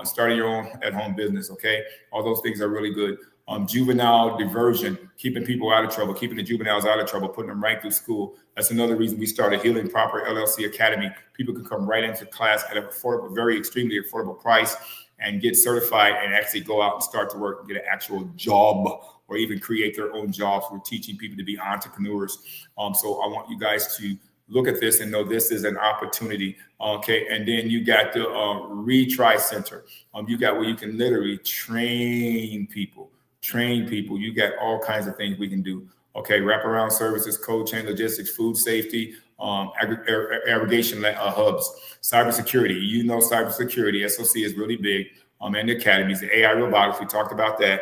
[SPEAKER 1] Starting your own at-home business, okay? All those things are really good. Juvenile diversion, keeping people out of trouble, keeping the juveniles out of trouble, putting them right through school. That's another reason we started Healing Proper LLC Academy. People can come right into class at an affordable, very extremely affordable price and get certified and actually go out and start to work and get an actual job or even create their own jobs. We're teaching people to be entrepreneurs. So I want you guys to look at this and know this is an opportunity. Okay. And then you got the Retry Center. You got where you can literally train people. You got all kinds of things we can do. Okay. Wraparound services, cold chain logistics, food safety, aggregation hubs, cybersecurity. You know, cybersecurity, SOC is really big. and the academies, the AI robotics. We talked about that.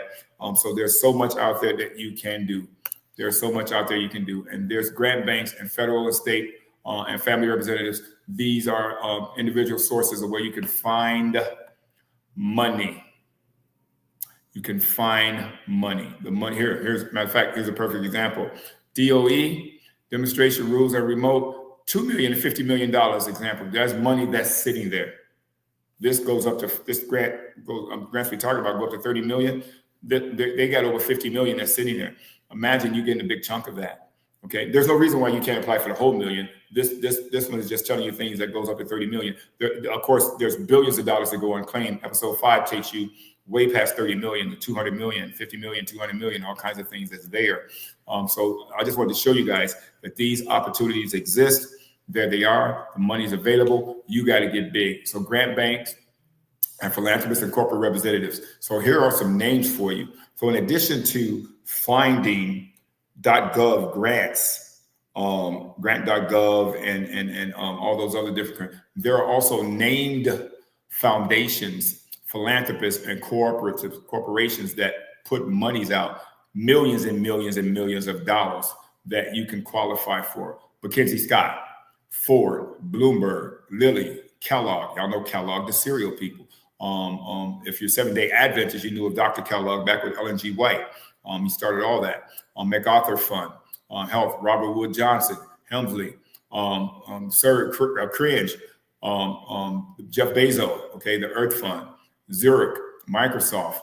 [SPEAKER 1] So there's so much out there that you can do. There's so much out there you can do. And there's grant banks and federal and state and family representatives. These are individual sources of where you can find money. You can find money. The money here's matter of fact, here's a perfect example. DOE, demonstration rules are remote, $2 million to $50 million example. That's money that's sitting there. This goes up to this grants we talked about go up to 30 million. They got over 50 million that's sitting there. Imagine you getting a big chunk of that. Okay, there's no reason why you can't apply for the whole million. This one is just telling you things that goes up to 30 million. Of course, there's billions of dollars that go unclaimed. Episode 5 takes you way past 30 million to 200 million, 50 million, 200 million, all kinds of things that's there. So I just wanted to show you guys that these opportunities exist. There they are. The money's available. You got to get big. So grant banks and philanthropists and corporate representatives. So here are some names for you. So in addition to finding .gov grants, grant.gov and all those other different, there are also named foundations, philanthropists and corporations that put monies out, millions and millions and millions of dollars that you can qualify for. McKinsey Scott, Ford, Bloomberg, Lilly, Kellogg. Y'all know Kellogg, the cereal people. If you're Seventh-day Adventist, you knew of Dr. Kellogg back with Ellen G. White. He started all that. MacArthur Fund, Health, Robert Wood Johnson, Helmsley, Sir Cringe, Jeff Bezos, okay, the Earth Fund, Zurich, Microsoft,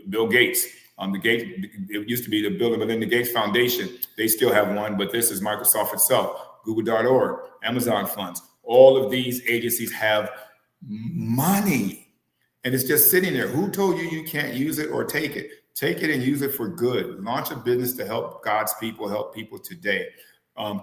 [SPEAKER 1] Bill Gates. It used to be the Bill and Melinda Gates Foundation. They still have one, but this is Microsoft itself, Google.org, Amazon funds. All of these agencies have money, and it's just sitting there. Who told you you can't use it or take it? Take it and use it for good. Launch a business to help God's people, help people today.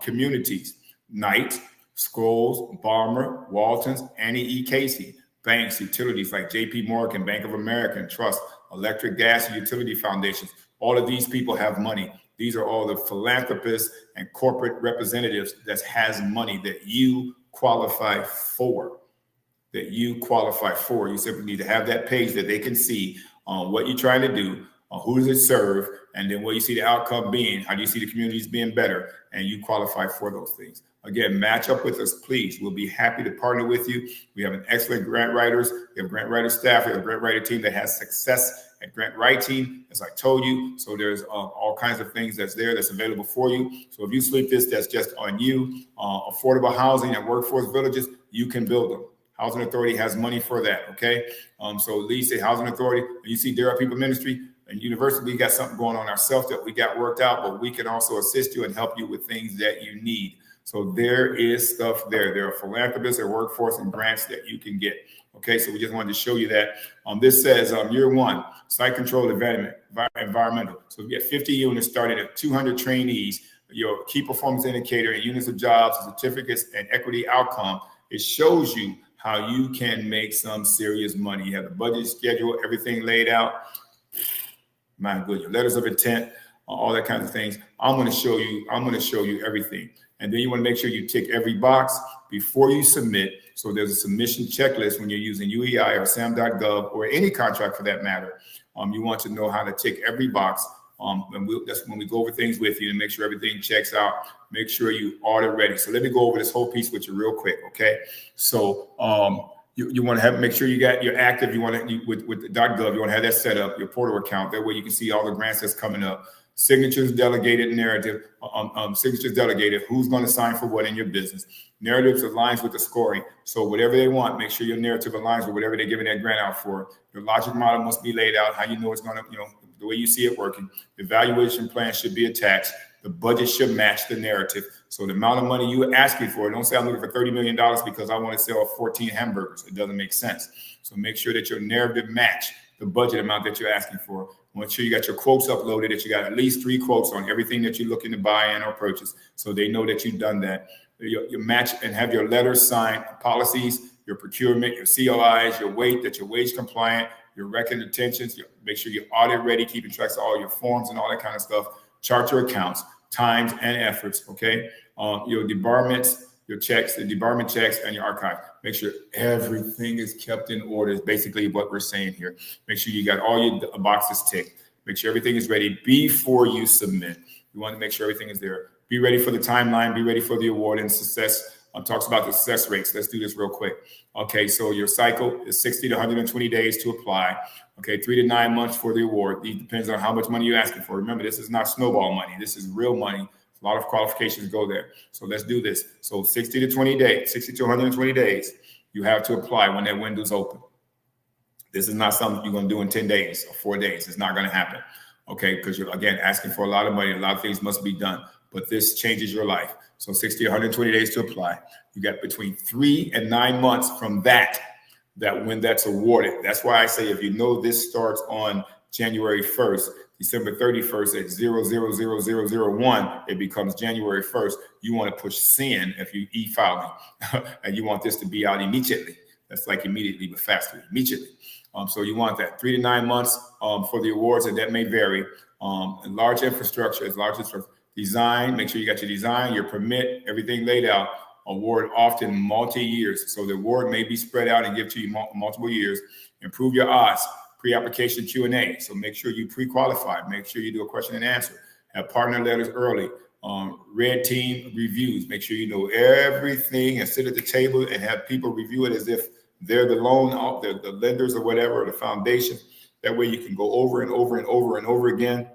[SPEAKER 1] Communities, Knight, Scholes, Balmer, Waltons, Annie E. Casey. Banks, utilities like JP Morgan, Bank of America, and Trust, electric, gas, and utility foundations. All of these people have money. These are all the philanthropists and corporate representatives that has money that you qualify for. You simply need to have that page that they can see what you're trying to do, who does it serve, and then what you see the outcome being, how do you see the communities being better, and you qualify for those things. Again, match up with us, please. We'll be happy to partner with you. We have an excellent grant writers. We have grant writer staff. We have a grant writer team that has success at grant writing, as I told you. So there's all kinds of things that's there that's available for you. So if you sleep this, that's just on you. Affordable housing and workforce villages, you can build them. Housing Authority has money for that, okay? So Lee say Housing Authority, you see There Are People Ministry and University, we got something going on ourselves that we got worked out, but we can also assist you and help you with things that you need. So there is stuff there. There are philanthropists and workforce and grants that you can get, okay? So we just wanted to show you that. This says year 1, site control environmental. So we get 50 units started at 200 trainees, your key performance indicator and units of jobs, certificates, and equity outcome. It shows you how you can make some serious money. You have the budget schedule, everything laid out. My goodness, letters of intent, all that kind of things. I'm going to show you everything. And then you want to make sure you tick every box before you submit. So there's a submission checklist when you're using UEI or SAM.gov or any contract for that matter. You want to know how to tick every box. That's when we go over things with you and make sure everything checks out. Make sure you audit ready. So let me go over this whole piece with you real quick, okay? So you want to make sure you're active. You want to with the .gov. You want to have that set up, your portal account. That way you can see all the grants that's coming up. Signatures, delegated narrative. Signatures delegated. Who's going to sign for what in your business? Narratives aligns with the scoring. So whatever they want, make sure your narrative aligns with whatever they're giving that grant out for. Your logic model must be laid out. How you know it's going to, the way you see it working. The evaluation plan should be attached. The budget should match the narrative. So the amount of money you're asking for, don't say I'm looking for $30 million because I want to sell 14 hamburgers. It doesn't make sense. So make sure that your narrative match the budget amount that you're asking for. Make sure you got your quotes uploaded, that you got at least 3 quotes on everything that you're looking to buy in or purchase. So they know that you've done that. You match and have your letters signed, policies, your procurement, your COIs, your weight, that you're wage compliant, your record intentions, make sure you're audit ready, keeping track of all your forms and all that kind of stuff. Chart your accounts, times and efforts, okay? Your debarments, your checks, the debarment checks, and your archive. Make sure everything is kept in order is basically what we're saying here. Make sure you got all your boxes ticked. Make sure everything is ready before you submit. You want to make sure everything is there. Be ready for the timeline. Be ready for the award and success. Talks about the success rates. Let's do this real quick. Okay, so your cycle is 60 to 120 days to apply. Okay, 3 to 9 months for the award. It depends on how much money you're asking for. Remember, this is not snowball money. This is real money. A lot of qualifications go there. So let's do this. So 60 to 20 days, 60 to 120 days, you have to apply when that window's open. This is not something you're going to do in 10 days or 4 days. It's not going to happen. Okay, because you're, again, asking for a lot of money. A lot of things must be done. But this changes your life. So 60 to 120 days to apply. You got between 3 and 9 months from that when that's awarded. That's why I say if you know this starts on January 1st, December 31st at 000001, it becomes January 1st. You want to push send if you e-filing, and you want this to be out immediately. That's like immediately, but faster, immediately. So you want that 3 to 9 months for the awards, and that may vary. Large infrastructure is large infrastructure. Design, make sure you got your design, your permit, everything laid out. Award often multi-years. So the award may be spread out and give to you multiple years. Improve your odds. Pre-application Q&A. So make sure you pre-qualify. Make sure you do a question and answer. Have partner letters early. Red team reviews. Make sure you know everything and sit at the table and have people review it as if they're the loan, the lenders or whatever, or the foundation. That way you can go over and over and over and over again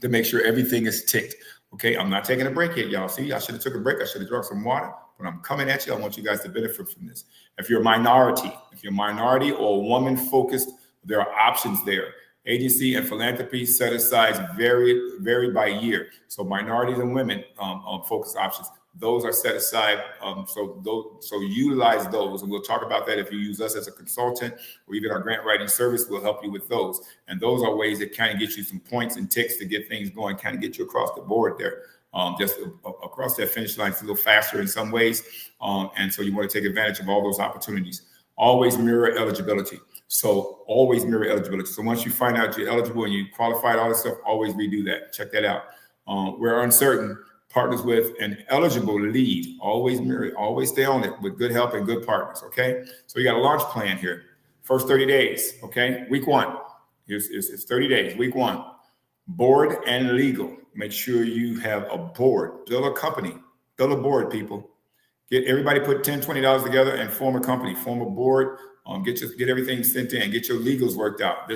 [SPEAKER 1] to make sure everything is ticked. Okay, I'm not taking a break yet, y'all. See, I should have took a break. I should have drunk some water, but I'm coming at you. I want you guys to benefit from this. If you're a minority or a woman focused, there are options there. Agency and philanthropy set aside vary by year. So minorities and women focus options. Those are set aside. So utilize those. And we'll talk about that if you use us as a consultant or even our grant writing service, we'll help you with those. And those are ways that kind of get you some points and ticks to get things going, kind of get you across the board there. Just across that finish line. It's a little faster in some ways. And so you want to take advantage of all those opportunities. Always mirror eligibility. So always mirror eligibility. So once you find out you're eligible and you qualified, all this stuff, always redo that. Check that out. We're uncertain. Partners with an eligible lead. Always mirror, always stay on it with good help and good partners, okay? So you got a launch plan here. First 30 days, okay? Week 1, it's 30 days, week 1. Board and legal. Make sure you have a board. Build a company. Build a board, people. Get everybody put $10, $20 together and form a company. Form a board. Get everything sent in. Get your legals worked out.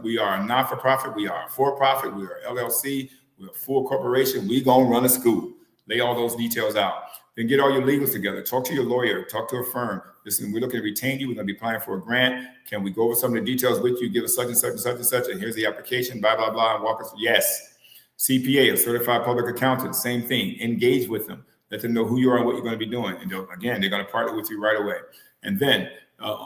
[SPEAKER 1] We are a not-for-profit. We are a for-profit. We are LLC. We're a full corporation. We gonna run a school. Lay all those details out. Then get all your legals together. Talk to your lawyer. Talk to a firm. Listen, we're looking to retain you. We're gonna be applying for a grant. Can we go over some of the details with you? Give us such and such and such and such. And here's the application. Blah blah blah. And walk us. Yes. CPA, a certified public accountant. Same thing. Engage with them. Let them know who you are and what you're going to be doing. And again, they're going to partner with you right away. And then,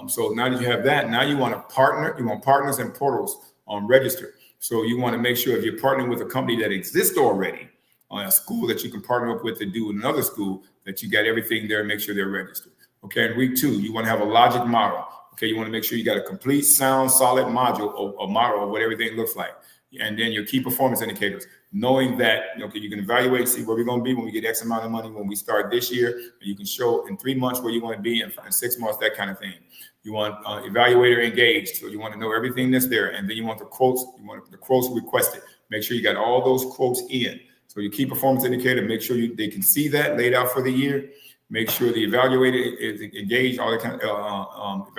[SPEAKER 1] so now that you have that, now you want to partner. You want partners and portals registered. So you want to make sure if you're partnering with a company that exists already, a school that you can partner up with to do another school, that you got everything there and make sure they're registered. Okay, in week 2, you want to have a logic model. Okay, you want to make sure you got a complete, sound, solid model of what everything looks like. And then your key performance indicators, knowing that, okay, you can evaluate and see where we're going to be when we get X amount of money when we start this year. And you can show in 3 months where you want to be, in 6 months, that kind of thing. You want evaluator engaged. So you want to know everything that's there. And then you want the quotes. You want the quotes requested. Make sure you got all those quotes in. So your key performance indicator, make sure they can see that laid out for the year. Make sure the evaluator is engaged, all the kind of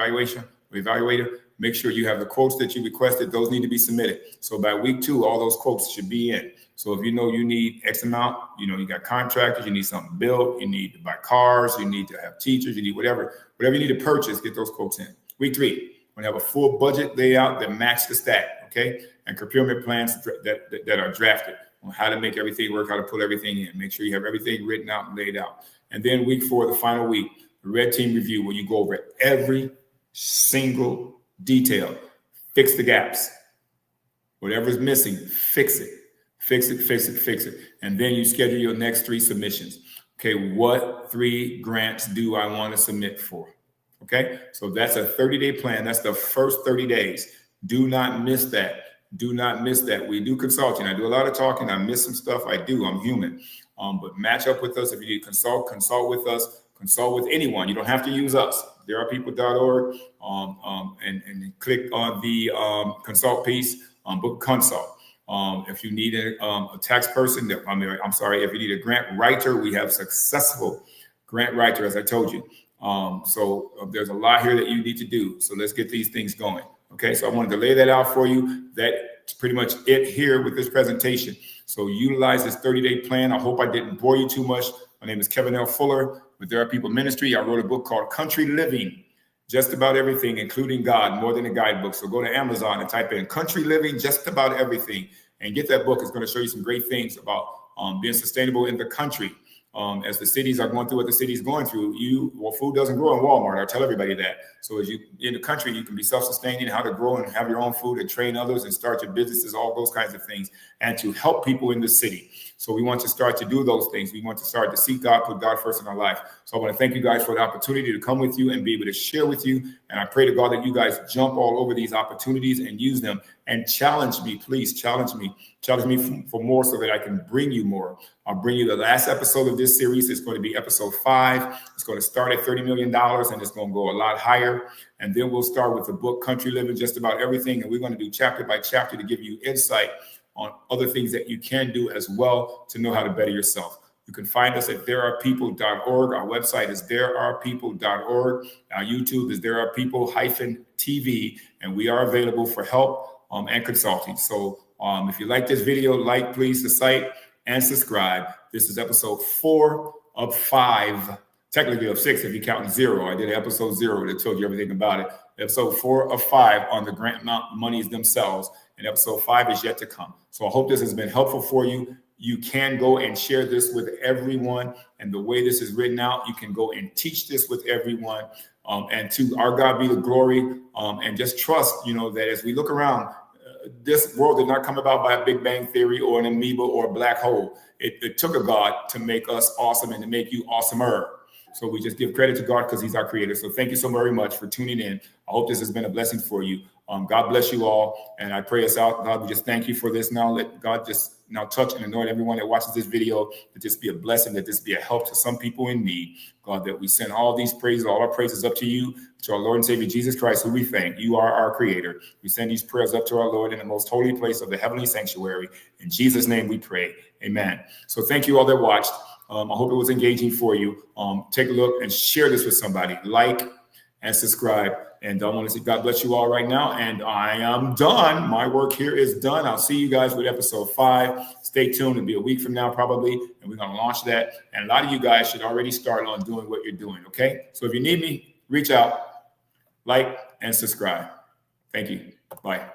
[SPEAKER 1] evaluator. Make sure you have the quotes that you requested. Those need to be submitted. So by week 2, all those quotes should be in. So if you know you need X amount, you got contractors, you need something built, you need to buy cars, you need to have teachers, you need whatever you need to purchase, get those quotes in. Week 3, we're going to have a full budget layout that match the stack, okay? And procurement plans that are drafted on how to make everything work, how to pull everything in. Make sure you have everything written out and laid out. And then week 4, the final week, the red team review, where you go over every single detail, fix the gaps. Whatever's missing, fix it. And then you schedule your next 3 submissions. Okay, what 3 grants do I want to submit for? Okay, so that's a 30-day plan. That's the first 30 days. Do not miss that. Do not miss that. We do consulting. I do a lot of talking. I miss some stuff. I do. I'm human. But match up with us. If you need consult with us. consult with anyone. You don't have to use us. ThereArePeople.org, and click on the consult piece, book consult. If you need a tax person, if you need a grant writer, we have successful grant writer, as I told you. So there's a lot here that you need to do. So let's get these things going. Okay, so I wanted to lay that out for you. That's pretty much it here with this presentation. So utilize this 30-day plan. I hope I didn't bore you too much. My name is Kevin L. Fuller with There Are People Ministry. I wrote a book called Country Living, Just About Everything, Including God, More Than a Guidebook. So go to Amazon and type in Country Living, Just About Everything, and get that book. It's going to show you some great things about being sustainable in the country. As the cities are going through what the city's going through, food doesn't grow in Walmart. I tell everybody that. So as you in the country, you can be self-sustaining, how to grow and have your own food and train others and start your businesses, all those kinds of things, and to help people in the city. So we want to start to do those things. We want to start to seek God, put God first in our life. So I want to thank you guys for the opportunity to come with you and be able to share with you. And I pray to God that you guys jump all over these opportunities and use them and challenge me. Please challenge me for more so that I can bring you more. I'll bring you the last episode of this series. It's going to be episode 5. It's going to start at $30 million and it's going to go a lot higher. And then we'll start with the book, Country Living, Just About Everything. And we're going to do chapter by chapter to give you insight on other things that you can do as well to know how to better yourself. You can find us at therearepeople.org. Our website is therearepeople.org. Our YouTube is therearepeople-TV, and we are available for help and consulting. So if you like this video, like, please, the site and subscribe. This is episode 4 of 5, technically of 6 if you count 0. I did episode 0 that told you everything about it. Episode 4 of 5 on the grant monies themselves, and episode 5 is yet to come. So I hope this has been helpful for you. You can go and share this with everyone. And the way this is written out, you can go and teach this with everyone. And to our God be the glory. And just trust, that as we look around, this world did not come about by a Big Bang Theory or an amoeba or a black hole. It took a God to make us awesome and to make you awesomer. So we just give credit to God because he's our creator. So thank you so very much for tuning in. I hope this has been a blessing for you. God bless you all. And I pray us out. God, we just thank you for this now. Let God just now touch and anoint everyone that watches this video, that this be a blessing, that this be a help to some people in need. God, that we send all these praises, all our praises up to you, to our Lord and Savior, Jesus Christ, who we thank. You are our creator. We send these prayers up to our Lord in the most holy place of the heavenly sanctuary. In Jesus' name we pray. Amen. So thank you all that watched. I hope it was engaging for you. Take a look and share this with somebody. Like and subscribe. And I want to say God bless you all right now. And I am done. My work here is done. I'll see you guys with episode 5. Stay tuned. It'll be a week from now probably. And we're going to launch that. And a lot of you guys should already start on doing what you're doing. Okay. So if you need me, reach out, like, and subscribe. Thank you. Bye.